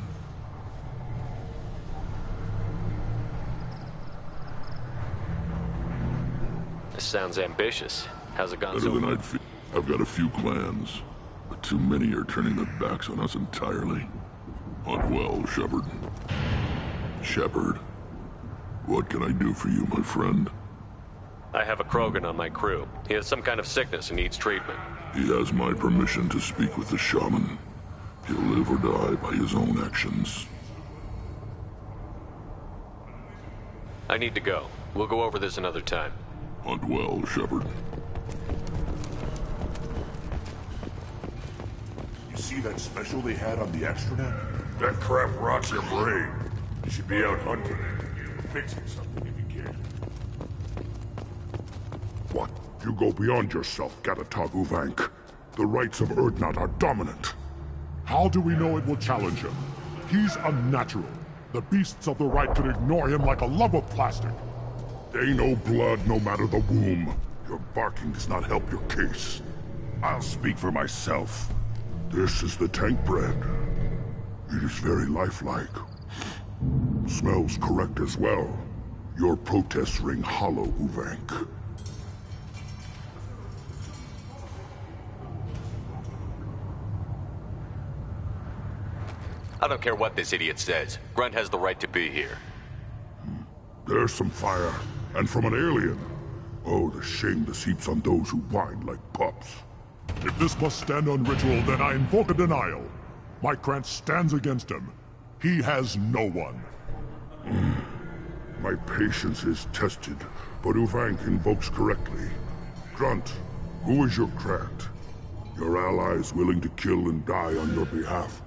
This sounds ambitious. How's it gone Better so than far? I'd feel. I've got a few clans, but too many are turning their backs on us entirely. Hunt well, Shepard. Shepard, what can I do for you, my friend? I have a Krogan on my crew. He has some kind of sickness and needs treatment. He has my permission to speak with the shaman. He'll live or die by his own actions. I need to go. We'll go over this another time. Hunt well, Shepard. You see that special they had on the extranet? That crap rots your brain. You should be out hunting. Fixing something if you can. What? You go beyond yourself, Gatatog Uvank. The rights of Erdnot are dominant. How do we know it will challenge him? He's unnatural. The beasts of the right could ignore him like a lump of plastic. They know blood no matter the womb. Your barking does not help your case. I'll speak for myself. This is the tank bread. It is very lifelike. Smells correct as well. Your protests ring hollow, Uvank. I don't care what this idiot says. Grunt has the right to be here. There's some fire, and from an alien. Oh, the shame this heaps on those who whine like pups. If this must stand on ritual, then I invoke a denial. My Krantz stands against him. He has no one. My patience is tested, but Uvank invokes correctly. Grunt, who is your Krant? Your allies willing to kill and die on your behalf.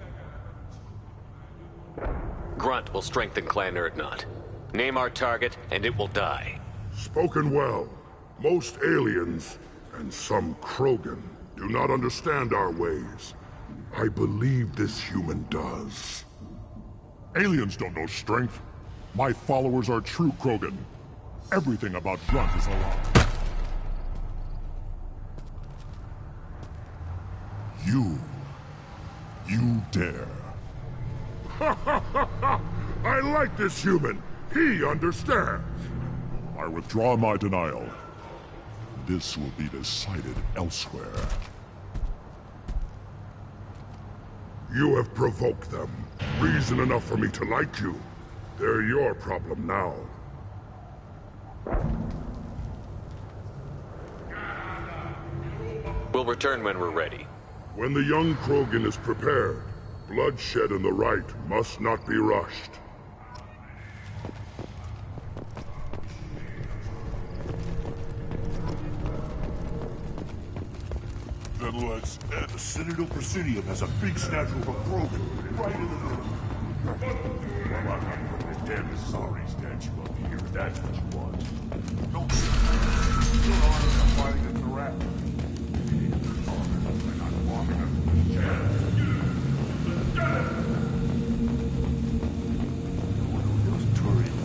Grunt will strengthen Clan Erdnot. Name our target, and it will die. Spoken well. Most aliens, and some Krogan, do not understand our ways. I believe this human does. Aliens don't know strength. My followers are true Krogan. Everything about Grunt is a lie. You dare. I like this human. He understands. I withdraw my denial. This will be decided elsewhere. You have provoked them. Reason enough for me to like you. They're your problem now. We'll return when we're ready. When the young Krogan is prepared, bloodshed in the right must not be rushed. Then let's... the Citadel Presidium has a big statue of a Krogan right in the middle. Well, I'm not putting a damn sorry statue up here, if that's what you want. Don't be still on the fighting at the rat. They're not warming up. Those Turians.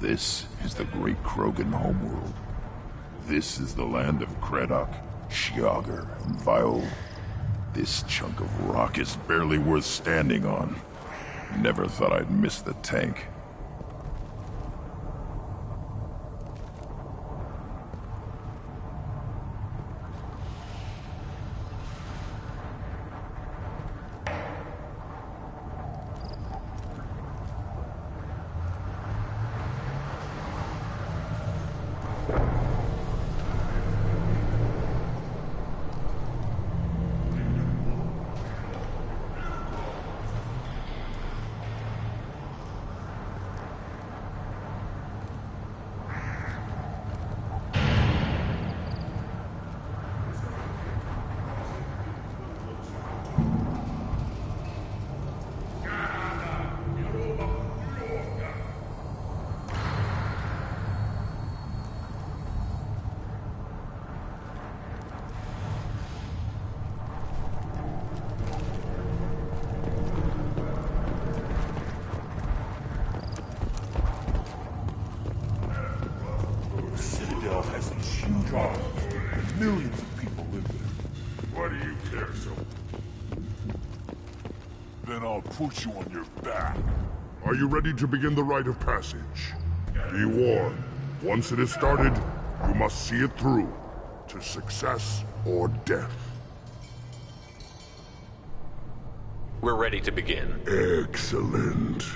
This is the great Krogan homeworld. This is the land of Kredok, Shiagar, and Viol. This chunk of rock is barely worth standing on. Never thought I'd miss the tank. Has these huge arms, and millions of people live there. Why do you care so? Then I'll put you on your back. Are you ready to begin the rite of passage? Be warned, once it is started, you must see it through, to success or death. We're ready to begin. Excellent.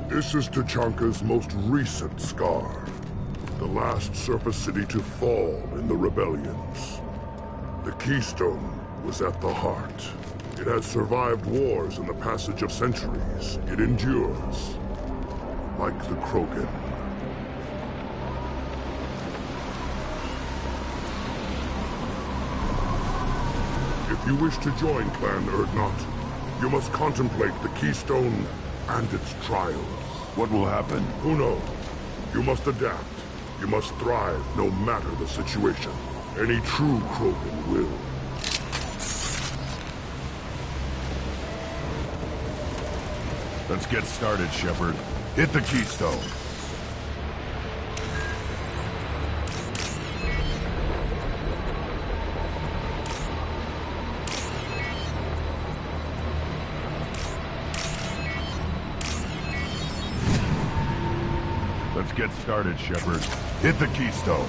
This is Tachanka's most recent scar. The last surface city to fall in the rebellions. The Keystone was at the heart. It has survived wars and the passage of centuries. It endures. Like the Krogan. If you wish to join Clan Urdnot, you must contemplate the Keystone and its trials. What will happen? Who knows? You must adapt. You must thrive no matter the situation. Any true Krogan will. Let's get started, Shepard. Hit the Keystone. Let's get started, Shepard. Hit the Keystone.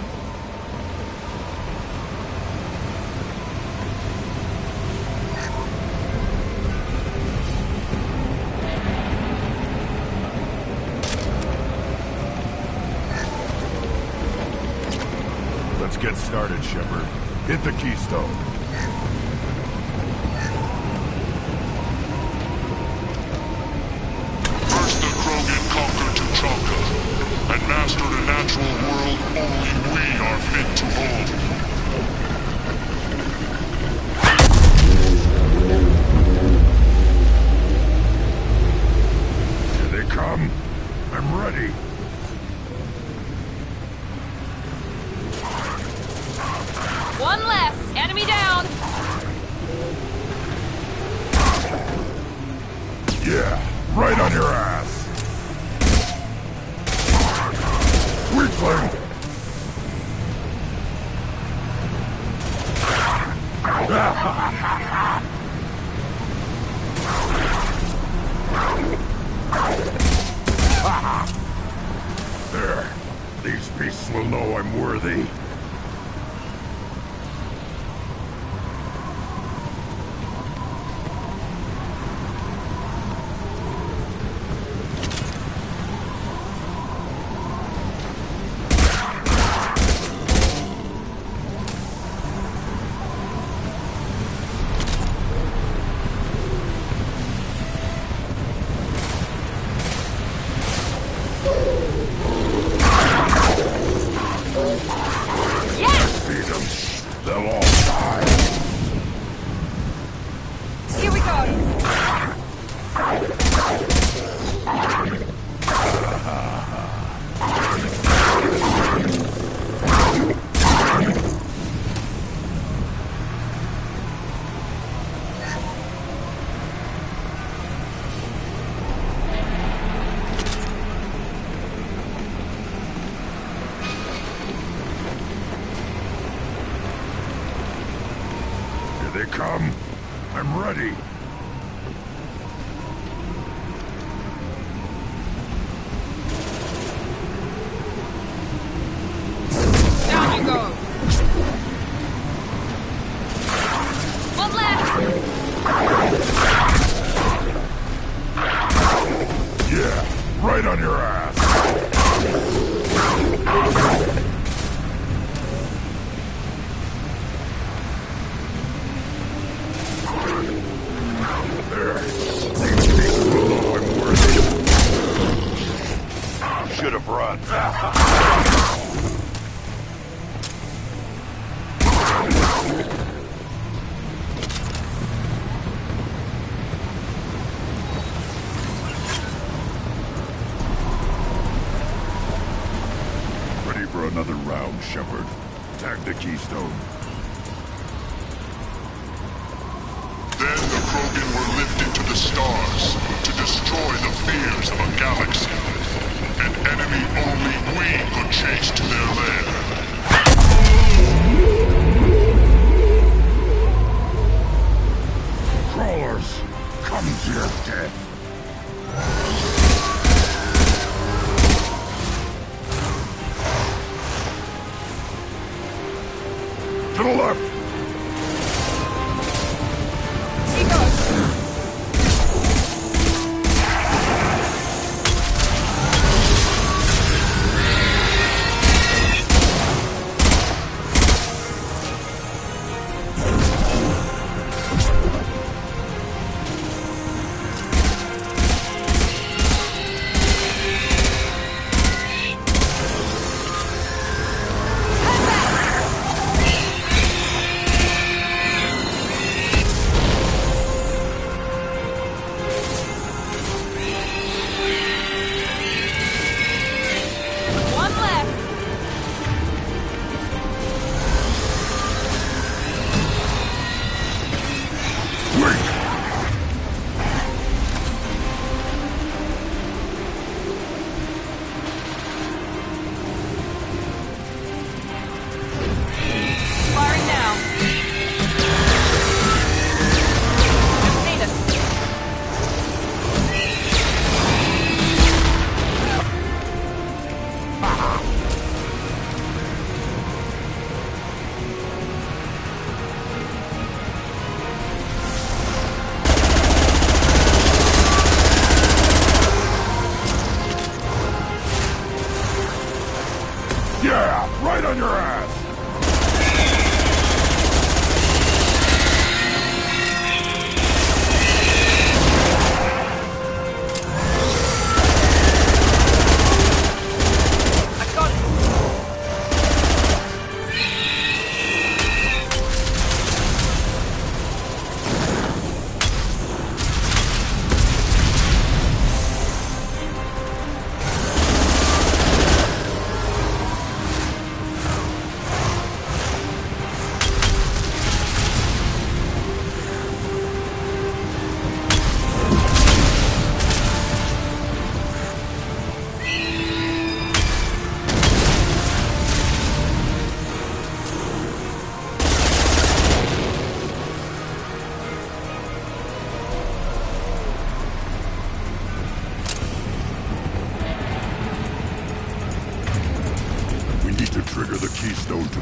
Let's get started, Shepard. Hit the Keystone. First the Krogan conquered Tachanka and mastered a natural world only we are fit to hold. Here they come. I'm ready. One less. Enemy down. Right on your ass! Weakling! There. These beasts will know I'm worthy. Here they come. I'm ready. Down you go. One left. Yeah, right on your ass. There. These beasts will know I'm worthy. Should have run. Ready for another round, Shepard. Tag the keystone. Then the Krogan were lifted to the stars to destroy the fears of a galaxy. An enemy only we could chase to their lair. Crawlers, come to your death. To the left!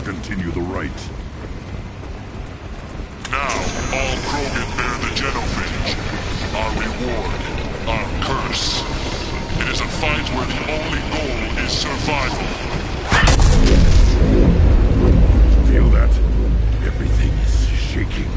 continue the rite. Now, all Krogan bear the genophage. Our reward, our curse. It is a fight where the only goal is survival. Feel that? Everything is shaking.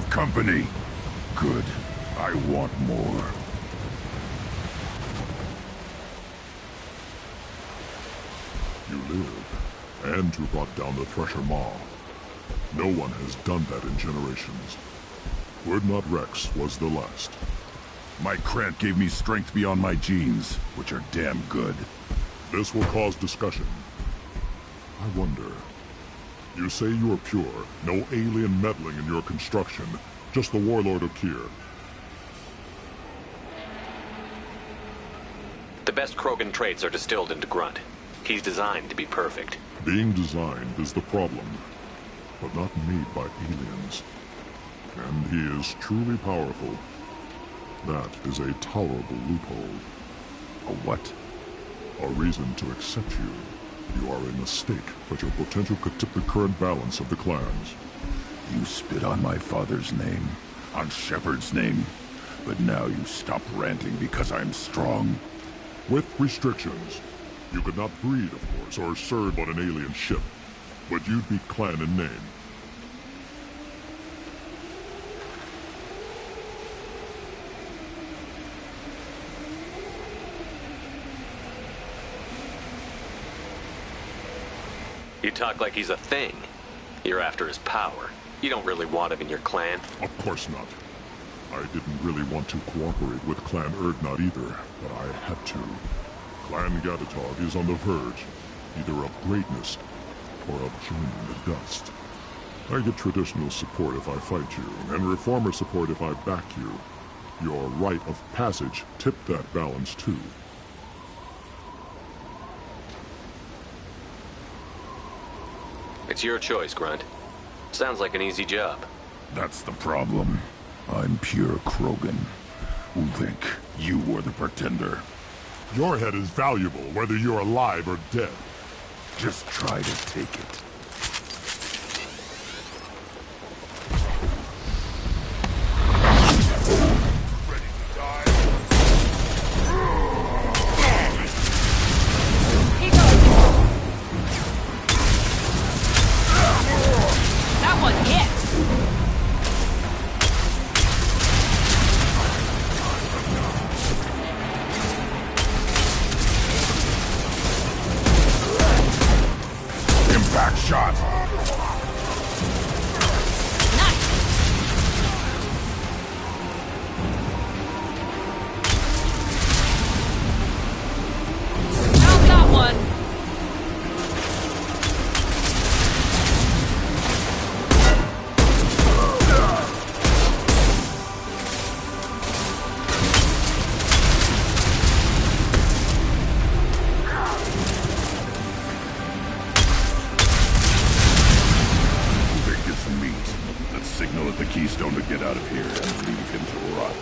Company. Good. I want more. You live, and you brought down the Thresher Maw. No one has done that in generations. Urdnot Rex was the last. My Krant gave me strength beyond my genes, which are damn good. This will cause discussion. I wonder... You say you are pure, no alien meddling in your construction, just the Warlord Okier. The best Krogan traits are distilled into Grunt. He's designed to be perfect. Being designed is the problem, but not made by aliens. And he is truly powerful. That is a tolerable loophole. A what? A reason to accept you. You are a mistake, but your potential could tip the current balance of the clans. You spit on my father's name, on Shepard's name, but now you stop ranting because I'm strong. With restrictions. You could not breed, of course, or serve on an alien ship, but you'd be clan in name. You talk like he's a thing. You're after his power. You don't really want him in your clan. Of course not. I didn't really want to cooperate with Clan Urdnot either, but I had to. Clan Gatatog is on the verge, either of greatness or of joining the dust. I get traditional support if I fight you, and reformer support if I back you. Your rite of passage tipped that balance too. It's your choice, Grunt. Sounds like an easy job. That's the problem. I'm pure Krogan. Who think you were the pretender? Your head is valuable, whether you're alive or dead. Just try to take it. That one hit! Impact shot! Found that one! Think it's meat. Let's signal at the Keystone to get out of here and leave him to rot.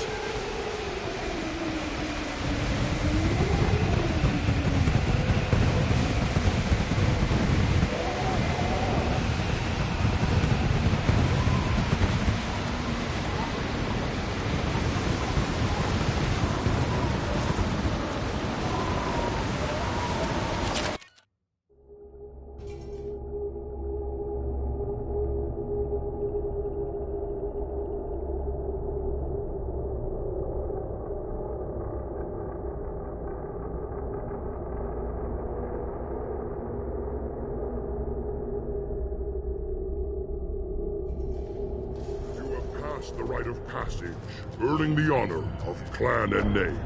The rite of passage, earning the honor of clan and name.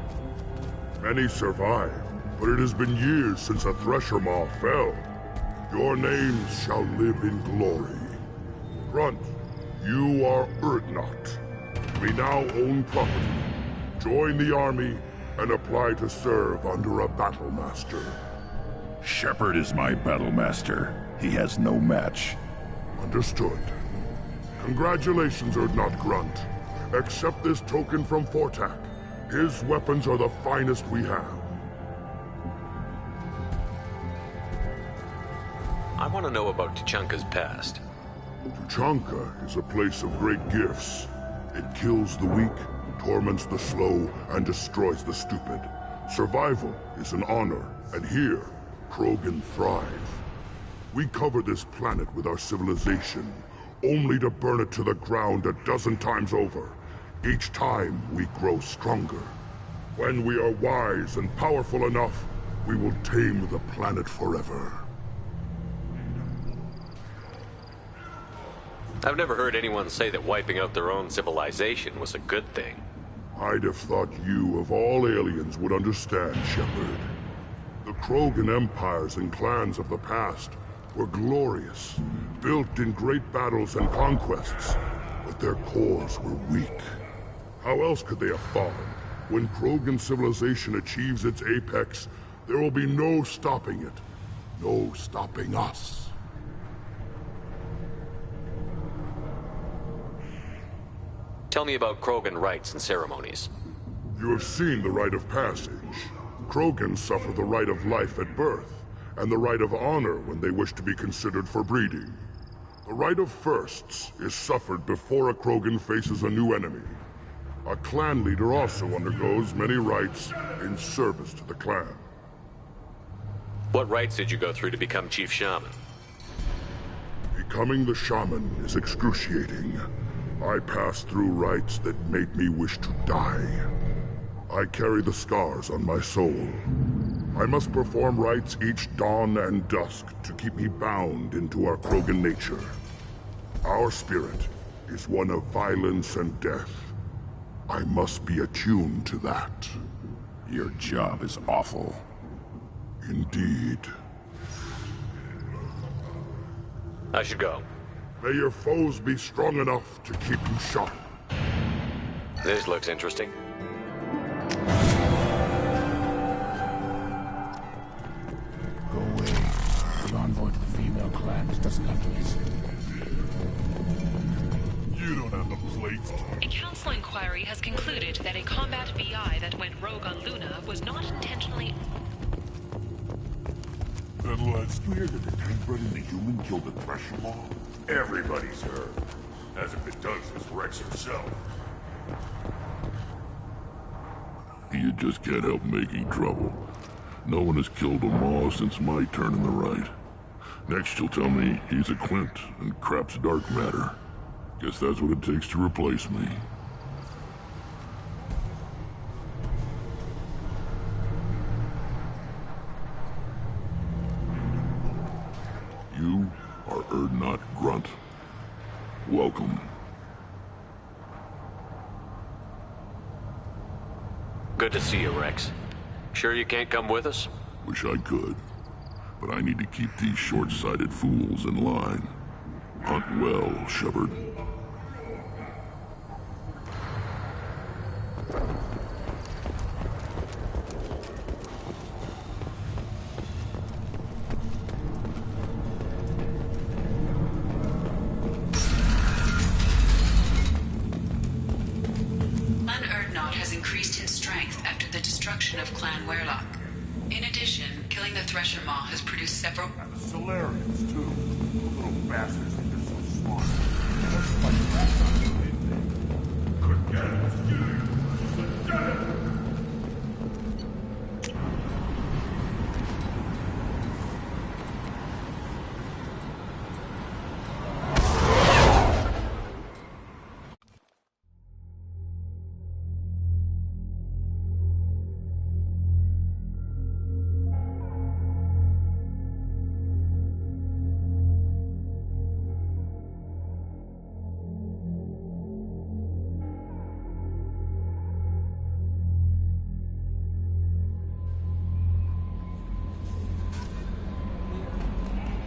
Many survive, but it has been years since a Thresher Maw fell. Your names shall live in glory. Grunt, you are Urdnot. We now own property. Join the army and apply to serve under a battle master. Shepard is my battle master. He has no match. Understood. Congratulations, Urdnot Grunt. Accept this token from Fortak. His weapons are the finest we have. I want to know about Tuchanka's past. Tuchanka is a place of great gifts. It kills the weak, torments the slow, and destroys the stupid. Survival is an honor, and here, Krogan thrive. We cover this planet with our civilization, only to burn it to the ground a dozen times over. Each time, we grow stronger. When we are wise and powerful enough, we will tame the planet forever. I've never heard anyone say that wiping out their own civilization was a good thing. I'd have thought you, of all aliens, would understand, Shepard. The Krogan empires and clans of the past were glorious, built in great battles and conquests, but their cores were weak. How else could they have fallen? When Krogan civilization achieves its apex, there will be no stopping it. No stopping us. Tell me about Krogan rites and ceremonies. You have seen the rite of passage. Krogan suffer the rite of life at birth, and the rite of honor when they wish to be considered for breeding. The rite of firsts is suffered before a Krogan faces a new enemy. A clan leader also undergoes many rites in service to the clan. What rites did you go through to become Chief Shaman? Becoming the shaman is excruciating. I passed through rites that made me wish to die. I carry the scars on my soul. I must perform rites each dawn and dusk to keep me bound into our Krogan nature. Our spirit is one of violence and death. I must be attuned to that. Your job is awful. indeed. I should go. May your foes be strong enough to keep you sharp. This looks interesting. Go away. The envoy to the female clans doesn't have to listen. You don't have the plates. A council inquiry has concluded that a combat VI that went rogue on Luna was not intentionally... Then let's clear that the tank bred and the human killed the Thresher Law. Everybody's heard. As if it does this Rex himself. You just can't help making trouble. No one has killed a Maw since my turn in the right. Next you'll tell me he's a Quint and crap's dark matter. Guess that's what it takes to replace me. You are Urdnot Grunt. Welcome. Good to see you, Rex. Sure you can't come with us? Wish I could. But I need to keep these short-sighted fools in line. Hunt well, Shepard. Clan Urdnot has increased in strength after the destruction of Clan Werlock. In addition, killing the Thresher Maw has produced several... And the Solarians, too. The little bastards think they're so smart. Let's fight back on the way thing. Could get it. Just get it.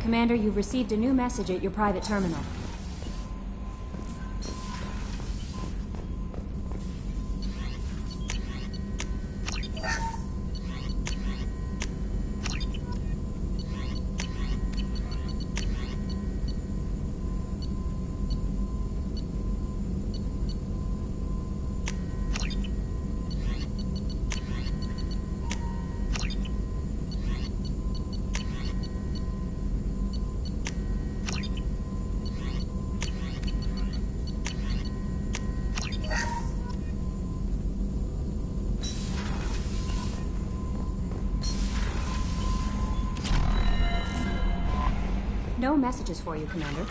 Commander, you've received a new message at your private terminal. No messages for you, Commander.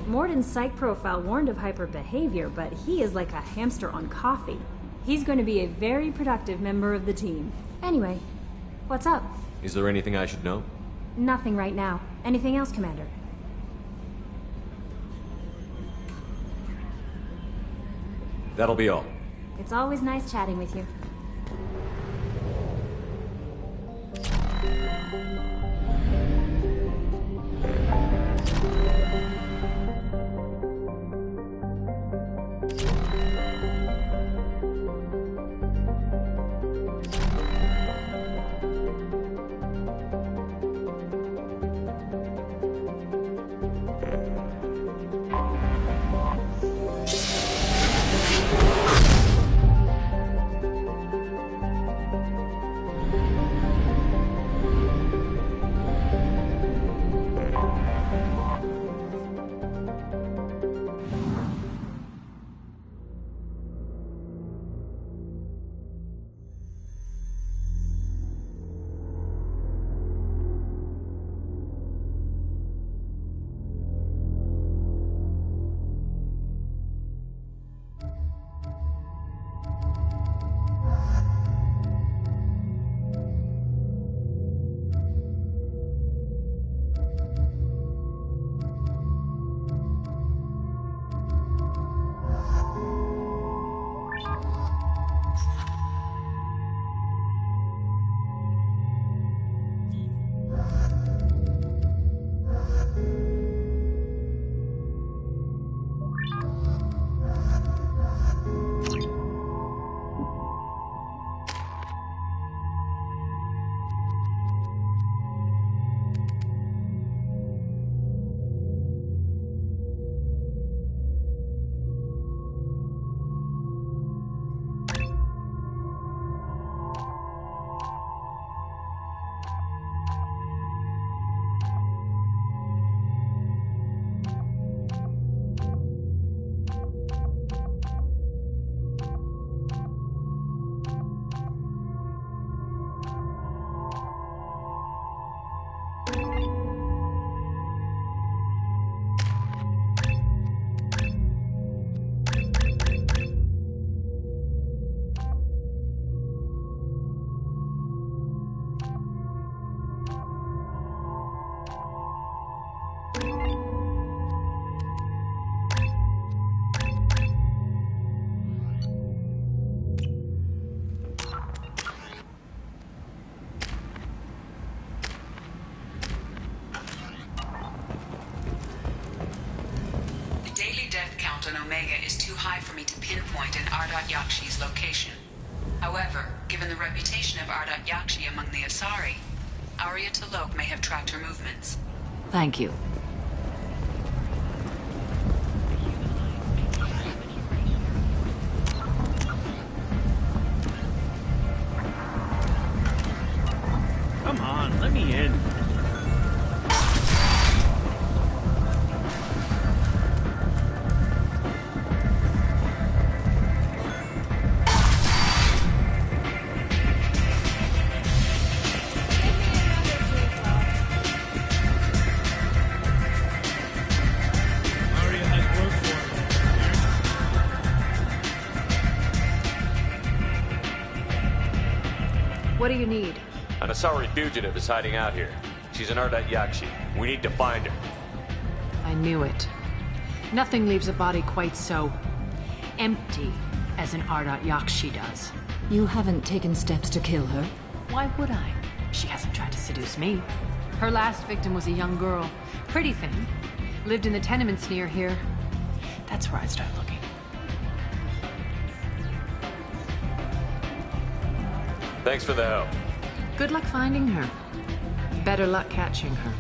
Morden's psych profile warned of hyper behavior, but he is like a hamster on coffee. He's going to be a very productive member of the team. Anyway, what's up? Is there anything I should know? Nothing right now. Anything else, Commander? That'll be all. It's always nice chatting with you. involved on Omega is too high for me to pinpoint an Ardat Yakshi's location. However, given the reputation of Ardat Yakshi among the Asari, Arya T'Loak may have tracked her movements. Thank you. Come on, let me in. What do you need? An Asari fugitive is hiding out here. She's an Ardat Yakshi. We need to find her. I knew it. Nothing leaves a body quite so empty as an Ardat Yakshi does. You haven't taken steps to kill her? Why would I? She hasn't tried to seduce me. Her last victim was a young girl. Pretty thing. Lived in the tenements near here. That's where I start looking. Thanks for the help. Good luck finding her. Better luck catching her.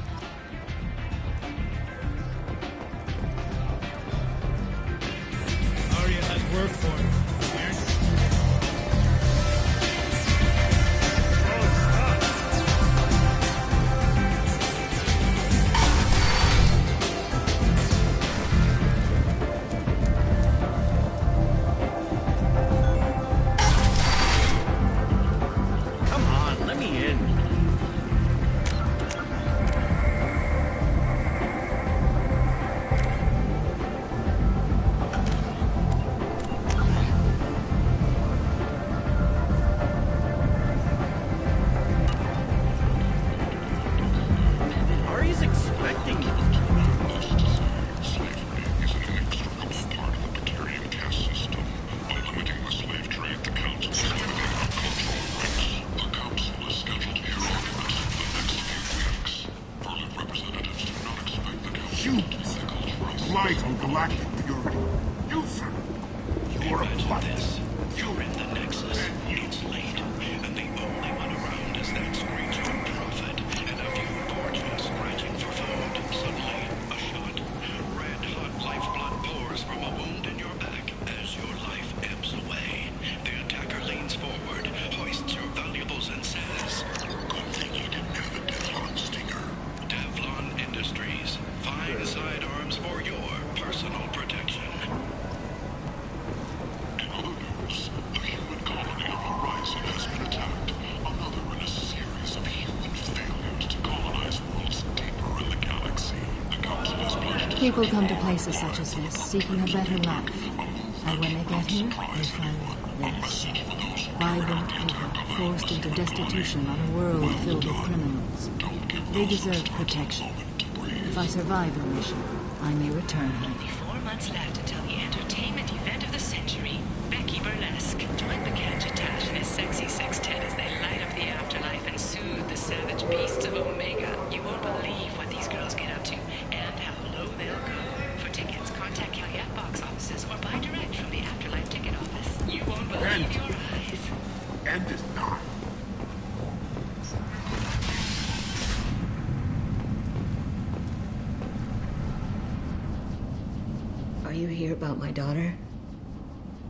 Arya has work for her. People come to places such as this, seeking a better life. And when they get here, they find this. Vibrant people, forced into destitution on a world filled with criminals. They deserve protection. If I survive the mission, I may return here. Only 4 months left until the entertainment event of the century, Becky Burlesque. Join Mackenzie Tash and his sexy sextet as they light up the afterlife and soothe the savage beasts of Omega. You won't believe what these girls get up to and how low they'll go. For tickets, contact Caveat box offices or buy direct from the Afterlife ticket office. You won't believe your eyes. End is not. Are you here about my daughter?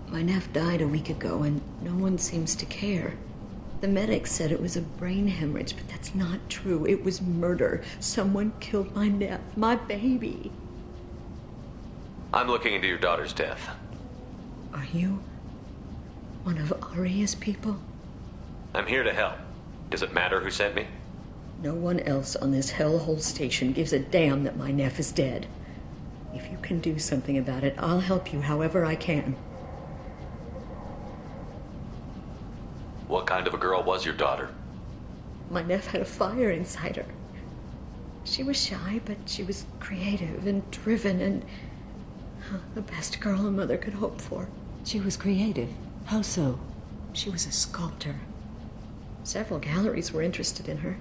My nephew died a week ago and no one seems to care. The medics said it was a brain hemorrhage, but that's not true. It was murder. Someone killed my nephew, my baby. I'm looking into your daughter's death. Are you one of Arya's people? I'm here to help. Does it matter who sent me? No one else on this hellhole station gives a damn that my nephew is dead. If you can do something about it, I'll help you however I can. What kind of a girl was your daughter? My nephew had a fire inside her. She was shy, but she was creative and driven and the best girl a mother could hope for. She was creative? How so? She was a sculptor. Several galleries were interested in her.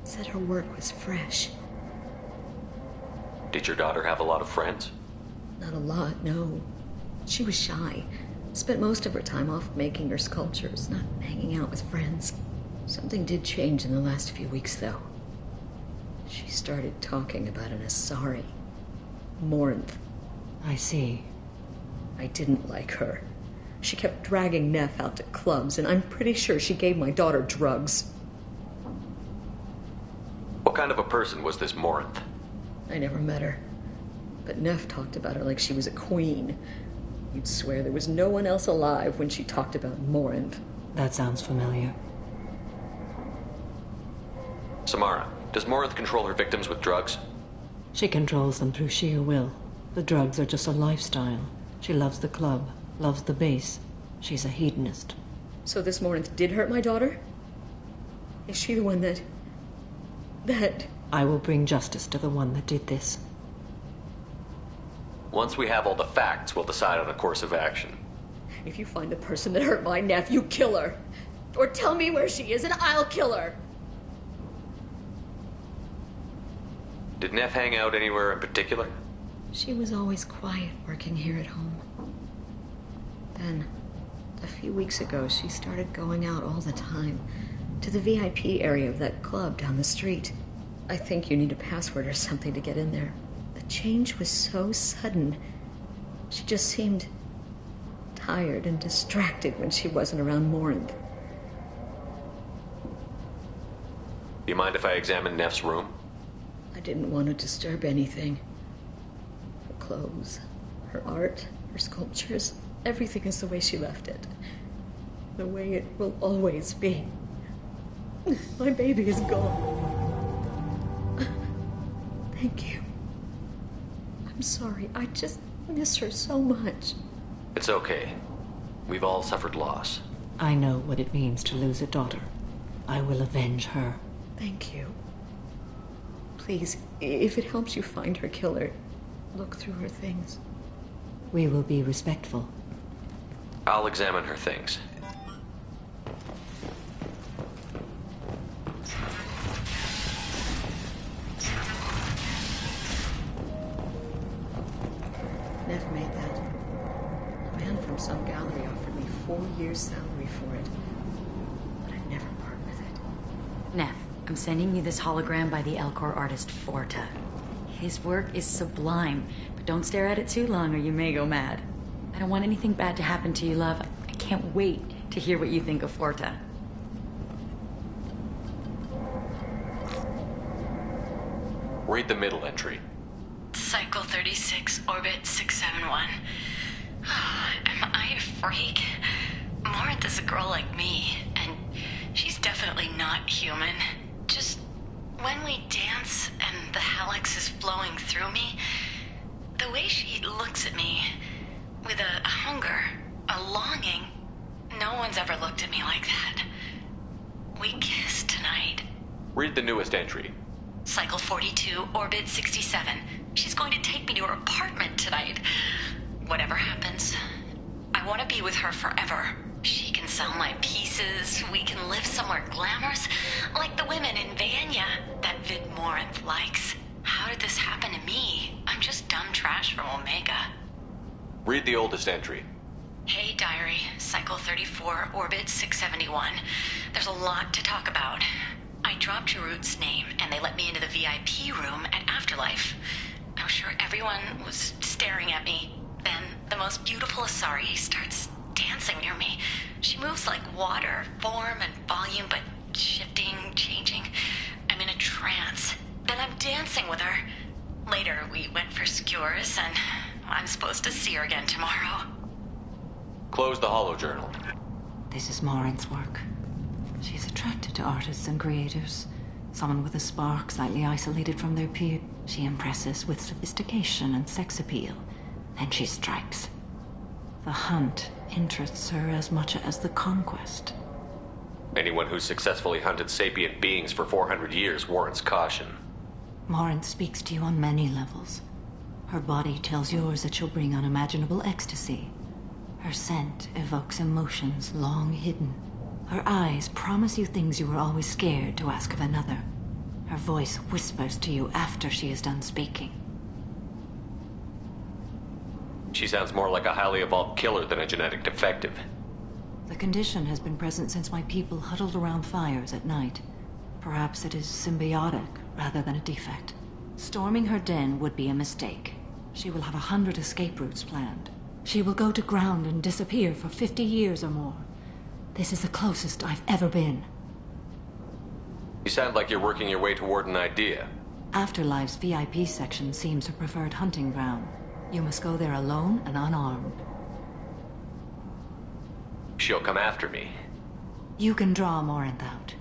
Said her work was fresh. Did your daughter have a lot of friends? Not a lot, no. She was shy. Spent most of her time off making her sculptures, not hanging out with friends. Something did change in the last few weeks, though. She started talking about an Asari. Morinth. I see. I didn't like her. She kept dragging Neff out to clubs, and I'm pretty sure she gave my daughter drugs. What kind of a person was this Morinth? I never met her. But Neff talked about her like she was a queen. You'd swear there was no one else alive when she talked about Morinth. That sounds familiar. Samara, does Morinth control her victims with drugs? She controls them through sheer will. The drugs are just a lifestyle. She loves the club, loves the base. She's a hedonist. So this Morinth did hurt my daughter? Is she the one that... I will bring justice to the one that did this. Once we have all the facts, we'll decide on a course of action. If you find the person that hurt my nephew, kill her. Or tell me where she is and I'll kill her. Did Neff hang out anywhere in particular? She was always quiet working here at home. Then, a few weeks ago, she started going out all the time. To the VIP area of that club down the street. I think you need a password or something to get in there. The change was so sudden. She just seemed tired and distracted when she wasn't around Morinth. Do you mind if I examine Neff's room? I didn't want to disturb anything. Her clothes, her art, her sculptures, everything is the way she left it. The way it will always be. My baby is gone. Thank you. I'm sorry. I just miss her so much. It's okay. We've all suffered loss. I know what it means to lose a daughter. I will avenge her. Thank you. Please, if it helps you find her killer, look through her things. We will be respectful. I'll examine her things. Neff made that. A man from some gallery offered me 4 years' salary for it. But I'd never part with it. Neff, I'm sending you this hologram by the Elcor artist Forta. His work is sublime, but don't stare at it too long or you may go mad. I don't want anything bad to happen to you, love. I can't wait to hear what you think of Forta. Read the middle entry. Cycle 36, orbit 671. Am I a freak? Morinth is a girl like me, and she's definitely not human. Just when we dance and the helix is flowing through me, the way she looks at me with a hunger, a longing, no one's ever looked at me like that. We kissed tonight. Read the newest entry. Cycle 42, orbit 67. She's going to take me to her apartment tonight. Whatever happens, I want to be with her forever. She can sell my pieces. We can live somewhere glamorous, like the women in Vanya that Vid Morinth likes. How did this happen to me? I'm just dumb trash from Omega. Read the oldest entry. Hey, diary. Cycle 34, orbit 671. There's a lot to talk about. I dropped Jarut's name, and they let me into the VIP room at Afterlife. I'm sure everyone was staring at me. Then the most beautiful Asari starts dancing near me. She moves like water, form and volume, but shifting, changing. I'm in a trance. Then I'm dancing with her. Later, we went for skewers, and I'm supposed to see her again tomorrow. Close the holojournal. This is Morinth's work. She's attracted to artists and creators. Someone with a spark, slightly isolated from their peers. She impresses with sophistication and sex appeal. Then she strikes. The hunt interests her as much as the conquest. Anyone who's successfully hunted sapient beings for 400 years warrants caution. Morinth speaks to you on many levels. Her body tells yours that she'll bring unimaginable ecstasy. Her scent evokes emotions long hidden. Her eyes promise you things you were always scared to ask of another. Her voice whispers to you after she is done speaking. She sounds more like a highly evolved killer than a genetic defective. The condition has been present since my people huddled around fires at night. Perhaps it is symbiotic rather than a defect. Storming her den would be a mistake. She will have 100 escape routes planned. She will go to ground and disappear for 50 years or more. This is the closest I've ever been. You sound like you're working your way toward an idea. Afterlife's VIP section seems her preferred hunting ground. You must go there alone and unarmed. She'll come after me. You can draw Morinth out.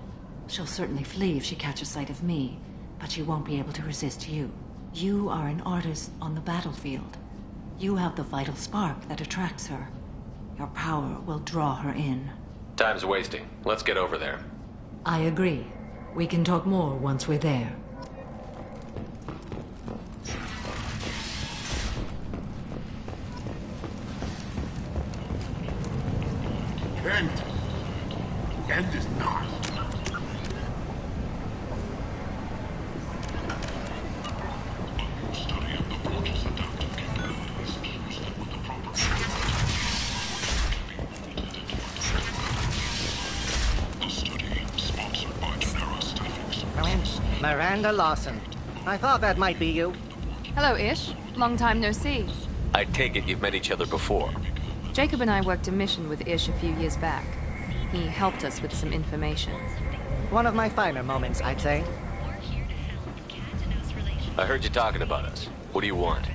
She'll certainly flee if she catches sight of me, but she won't be able to resist you. You are an artist on the battlefield. You have the vital spark that attracts her. Your power will draw her in. Time's wasting. Let's get over there. I agree. We can talk more once we're there. Kent is not. Miranda Lawson. I thought that might be you. Hello, Ish. Long time no see. I take it you've met each other before. Jacob and I worked a mission with Ish a few years back. He helped us with some information. One of my finer moments, I'd say. I heard you talking about us. What do you want?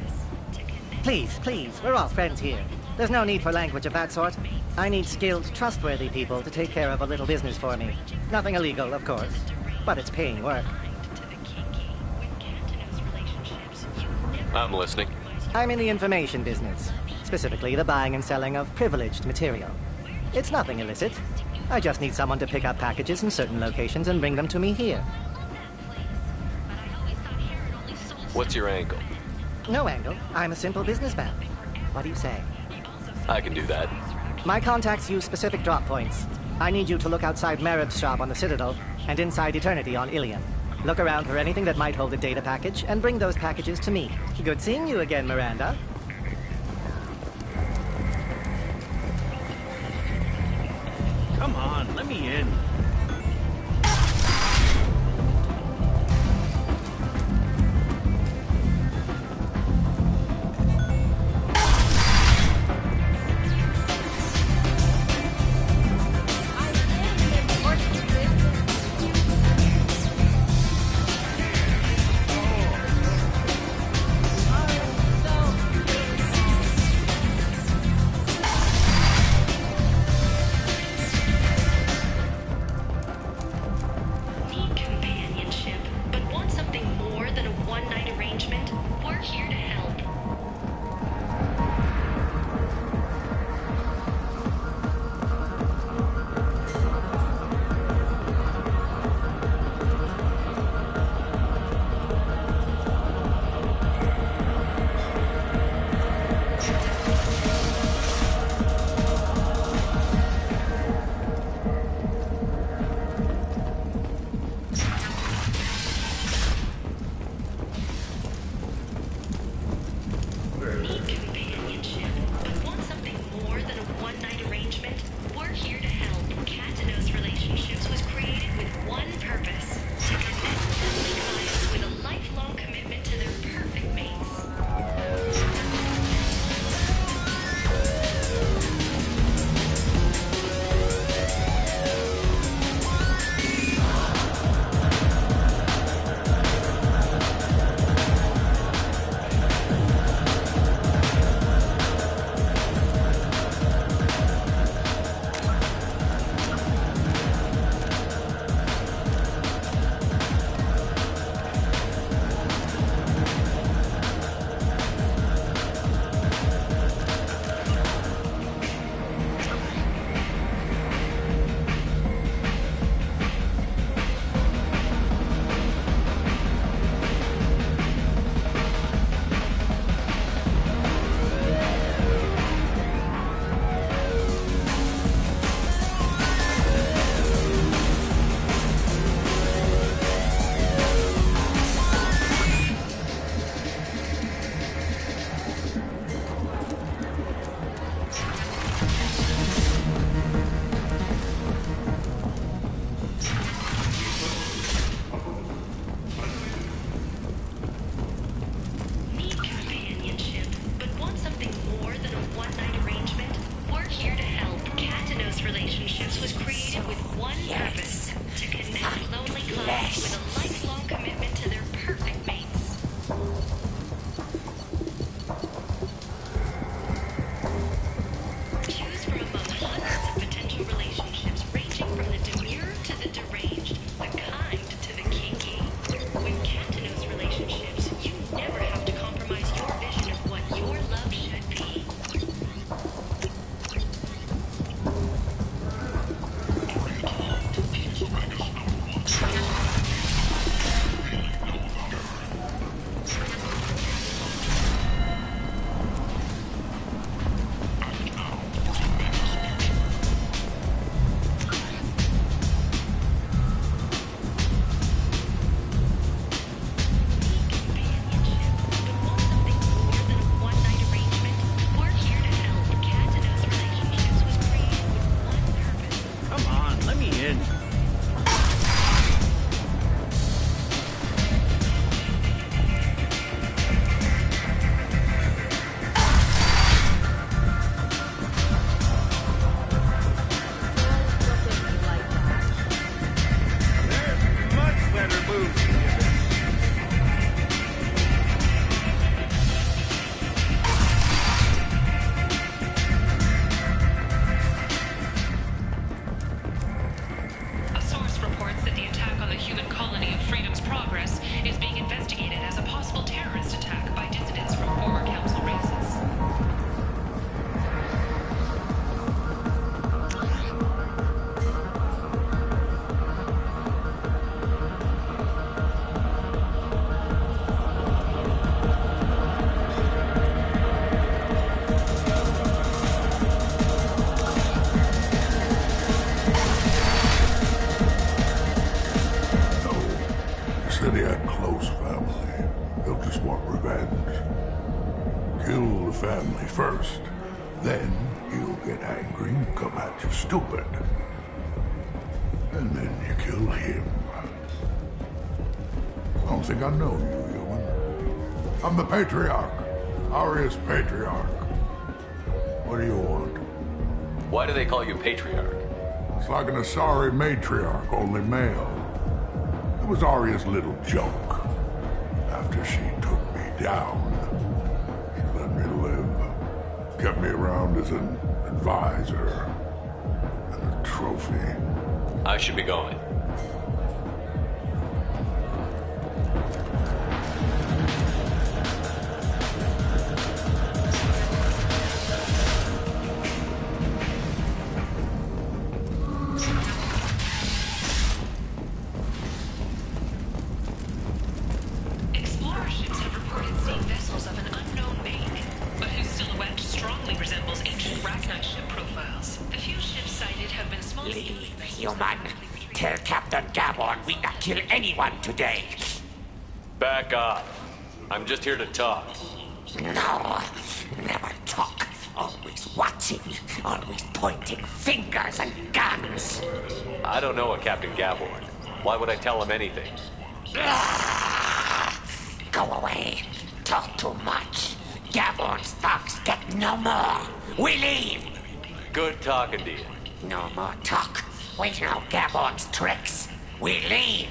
Please, please, we're all friends here. There's no need for language of that sort. I need skilled, trustworthy people to take care of a little business for me. Nothing illegal, of course, but it's paying work. I'm listening. I'm in the information business, specifically the buying and selling of privileged material. It's nothing illicit. I just need someone to pick up packages in certain locations and bring them to me here. What's your angle? No angle. I'm a simple businessman. What do you say? I can do that. My contacts use specific drop points. I need you to look outside Merib's shop on the Citadel and inside Eternity on Ilion. Look around for anything that might hold a data package and bring those packages to me. Good seeing you again, Miranda. Come on, let me in. family first. Then you get angry and come at you stupid. And then you kill him. I don't think I know you, human. I'm the Patriarch. Arius Patriarch. What do you want? Why do they call you Patriarch? It's like an Asari matriarch, only male. It was Arya's little joke. After she took me down, she let me live. Kept me around as an advisor and a trophy. I should be going. Explorer ships have reported seeing vessels of an unknown make, but whose silhouette strongly resembles ancient Rachni ship profiles. The few ships sighted have been small. Leave, human. Tell Captain Gabon we not kill anyone today. Back up. I'm just here to talk. No, never talk. Always watching, always pointing fingers and guns. I don't know a Captain Gaborn. Why would I tell him anything? Go away. Talk too much. Gaborn's thugs get no more. We leave. Good talking to you. No more talk. We know Gaborn's tricks. We leave.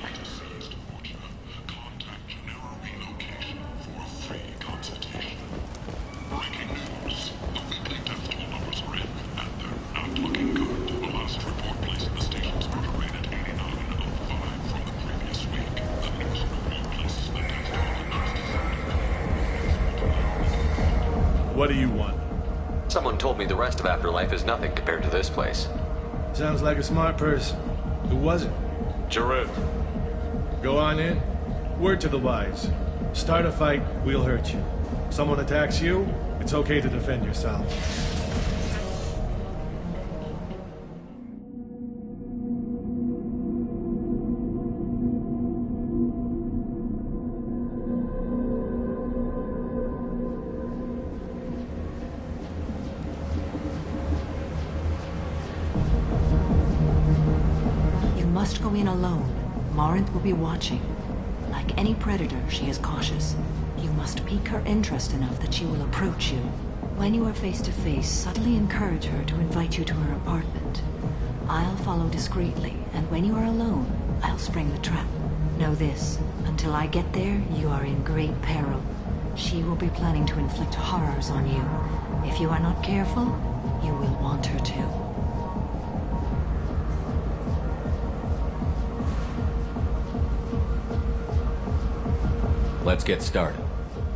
What do you want? Someone told me the rest of Afterlife is nothing compared to this place. Sounds like a smart person. Who was it? Jarut. Go on in. Word to the wise. Start a fight, we'll hurt you. Someone attacks you, it's okay to defend yourself. Must go in alone. Morinth will be watching. Like any predator, she is cautious. You must pique her interest enough that she will approach you. When you are face to face, subtly encourage her to invite you to her apartment. I'll follow discreetly, and when you are alone, I'll spring the trap. Know this, until I get there, you are in great peril. She will be planning to inflict horrors on you. If you are not careful, you will want her to. Let's get started.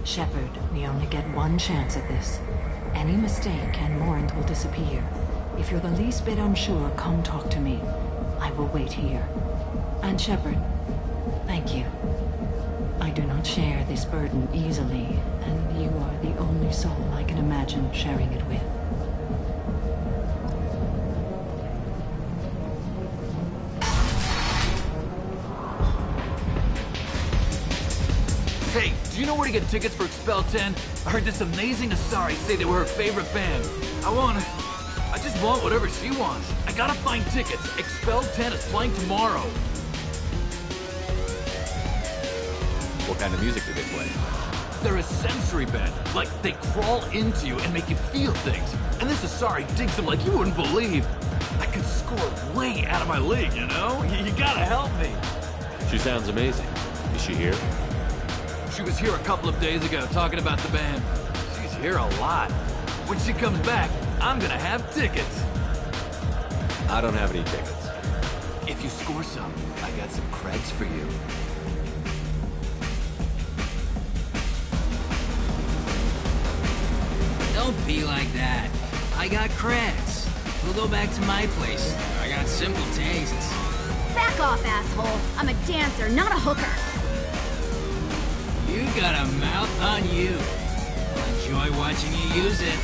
Shepard, we only get one chance at this. Any mistake and Morinth will disappear. If you're the least bit unsure, come talk to me. I will wait here. And Shepard, thank you. I do not share this burden easily, and you are the only soul I can imagine sharing it with. Hey, do you know where to get tickets for Expel 10? I heard this amazing Asari say they were her favorite band. I just want whatever she wants. I gotta find tickets. Expel 10 is playing tomorrow. What kind of music do they play? They're a sensory band. Like, they crawl into you and make you feel things. And this Asari digs them like you wouldn't believe. I could score way out of my league, you know? You gotta help me. She sounds amazing. Is she here? She was here a couple of days ago talking about the band. She's here a lot. When she comes back, I'm gonna have tickets. I don't have any tickets. If you score some, I got some creds for you. Don't be like that. I got creds. We'll go back to my place. I got simple tastes. Back off, asshole. I'm a dancer, not a hooker. You got a mouth on you. I'll enjoy watching you use it.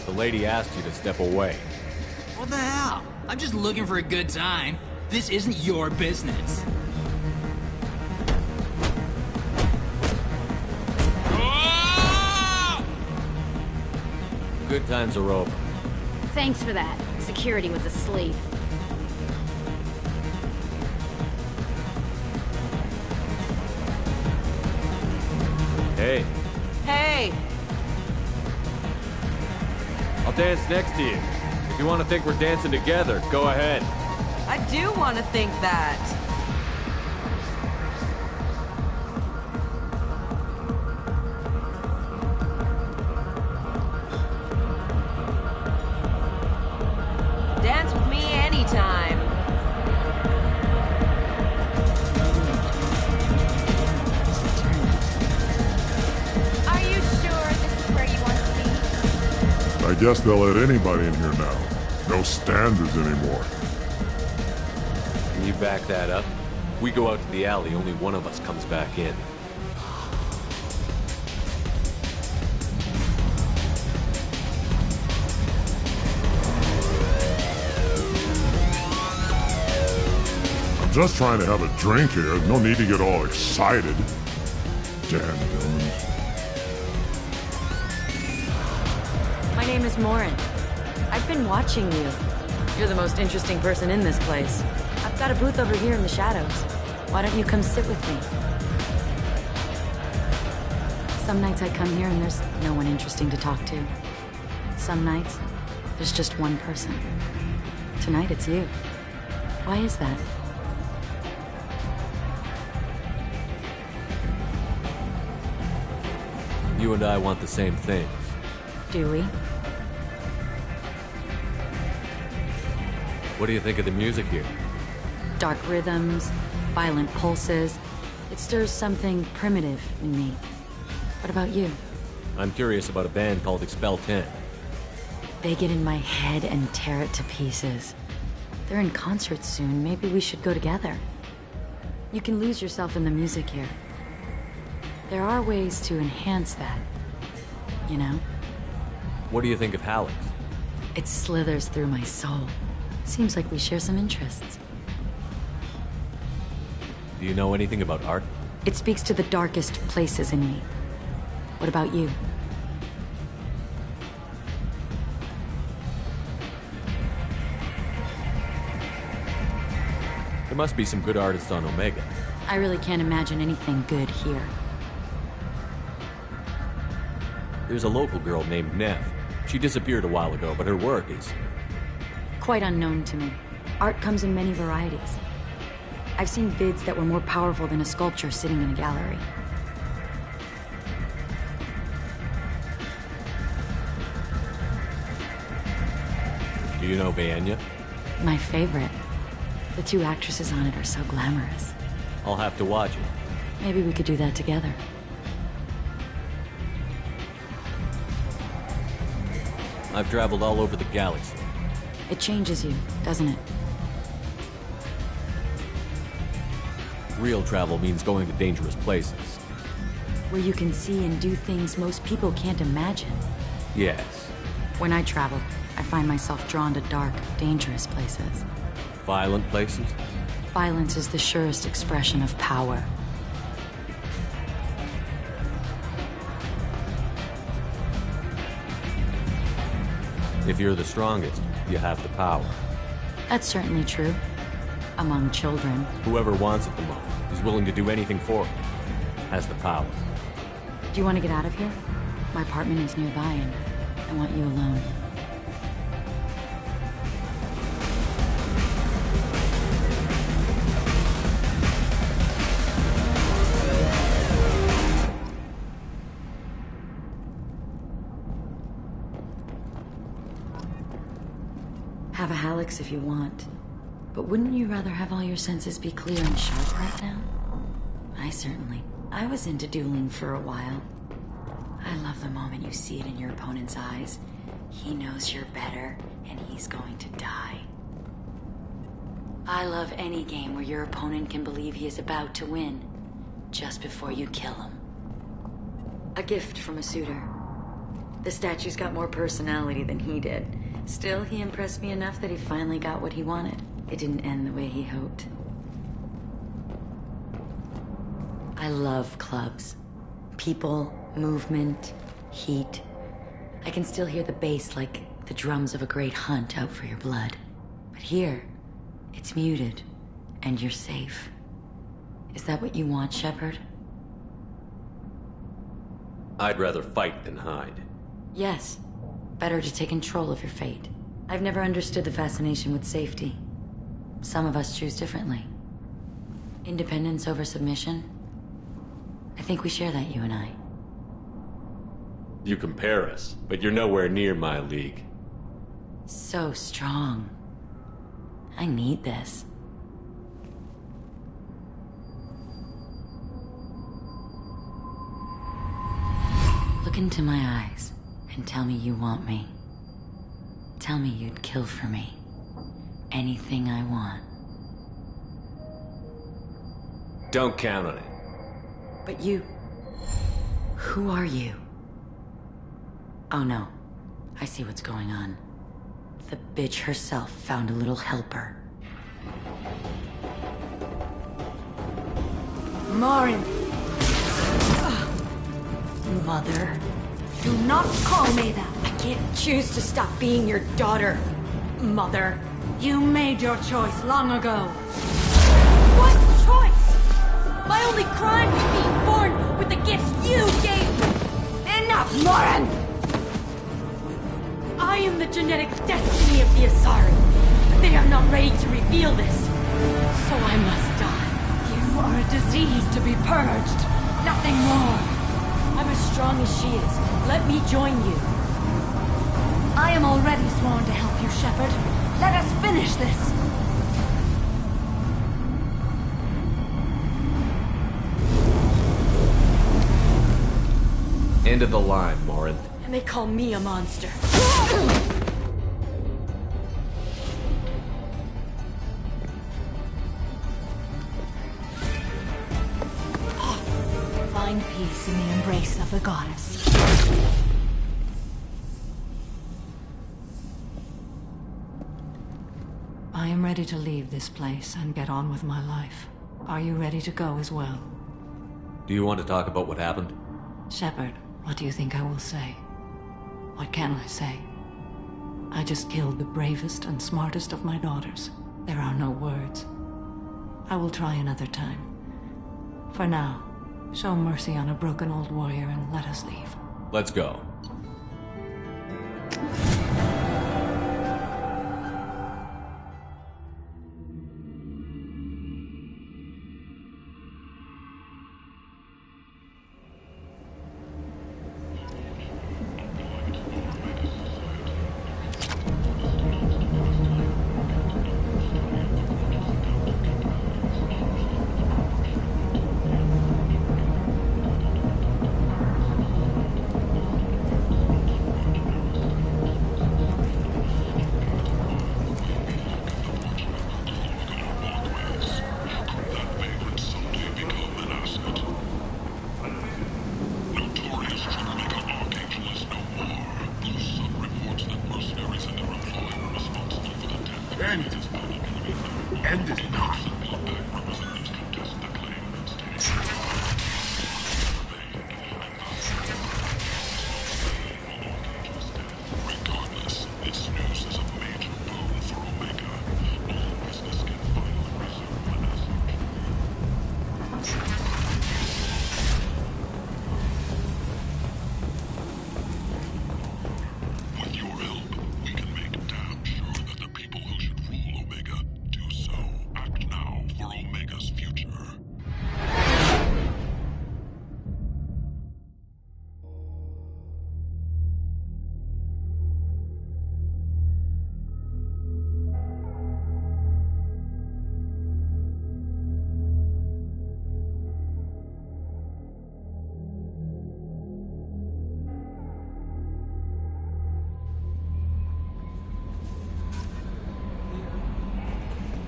The lady asked you to step away. What the hell? I'm just looking for a good time. This isn't your business. good times are over. Thanks for that. Security was asleep. Hey, Hey! I'll dance next to you. If you want to think we're dancing together, go ahead. I do want to think that. Dance with me anytime. Are you sure this is where you want to be? I guess they'll let anybody in here now. No standards anymore. Can you back that up? We go out to the alley, only one of us comes back in. I'm just trying to have a drink here. No need to get all excited. Damn villains. My name is Morin. I've been watching you. You're the most interesting person in this place. I've got a booth over here in the shadows. Why don't you come sit with me? Some nights I come here and there's no one interesting to talk to. Some nights, there's just one person. Tonight it's you. Why is that? You and I want the same things. Do we? What do you think of the music here? Dark rhythms, violent pulses. It stirs something primitive in me. What about you? I'm curious about a band called Expel 10. They get in my head and tear it to pieces. They're in concert soon. Maybe we should go together. You can lose yourself in the music here. There are ways to enhance that, you know? What do you think of Hallex? It slithers through my soul. Seems like we share some interests. Do you know anything about art? It speaks to the darkest places in me. What about you? There must be some good artists on Omega. I really can't imagine anything good here. There's a local girl named Nev. She disappeared a while ago, but her work is... quite unknown to me. Art comes in many varieties. I've seen vids that were more powerful than a sculpture sitting in a gallery. Do you know Bayenya? My favorite. The two actresses on it are so glamorous. I'll have to watch it. Maybe we could do that together. I've traveled all over the galaxy. It changes you, doesn't it? Real travel means going to dangerous places. Where you can see and do things most people can't imagine. Yes. When I travel, I find myself drawn to dark, dangerous places. Violent places? Violence is the surest expression of power. If you're the strongest, you have the power. That's certainly true. Among children. Whoever wants it the most, is willing to do anything for it, has the power. Do you want to get out of here? My apartment is nearby and I want you alone. Have a Hallex if you want. But wouldn't you rather have all your senses be clear and sharp right now? I was into dueling for a while. I love the moment you see it in your opponent's eyes. He knows you're better, and he's going to die. I love any game where your opponent can believe he is about to win, just before you kill him. A gift from a suitor. The statue's got more personality than he did. Still, he impressed me enough that he finally got what he wanted. It didn't end the way he hoped. I love clubs. People, movement, heat. I can still hear the bass like the drums of a great hunt out for your blood. But here, it's muted, and you're safe. Is that what you want, Shepard? I'd rather fight than hide. Yes. Better to take control of your fate. I've never understood the fascination with safety. Some of us choose differently. Independence over submission? I think we share that, you and I. You compare us, but you're nowhere near my league. So strong. I need this. Look into my eyes and tell me you want me. Tell me you'd kill for me. Anything I want. Don't count on it. But you... Who are you? Oh no. I see what's going on. The bitch herself found a little helper. Morin! Mother. Do not call me that! I can't choose to stop being your daughter, Mother. You made your choice long ago. What choice? My only crime was being born with the gifts you gave me! Enough, Morin! I am the genetic destiny of the Asari, but they are not ready to reveal this. So I must die. You are a disease to be purged. Nothing more. I'm as strong as she is. Let me join you. I am already sworn to help you, Shepard. Let us finish this. End of the line, Morin. And they call me a monster. Find peace in the embrace of the goddess. I am ready to leave this place and get on with my life. Are you ready to go as well? Do you want to talk about what happened? Shepard, what do you think I will say? What can I say? I just killed the bravest and smartest of my daughters. There are no words. I will try another time. For now, show mercy on a broken old warrior and let us leave. Let's go. End it not. Regardless, this news is a major boon for Omega. All business can finally resume as with your help, we can make damn sure that the people who should rule Omega do so. Act now for Omega's future.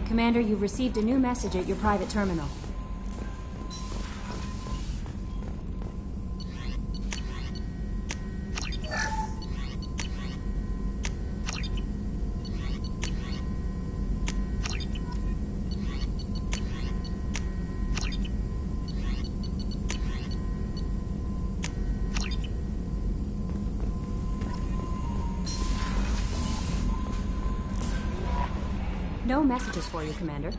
Commander, you've received a new message at your private terminal. no messages for you, Commander.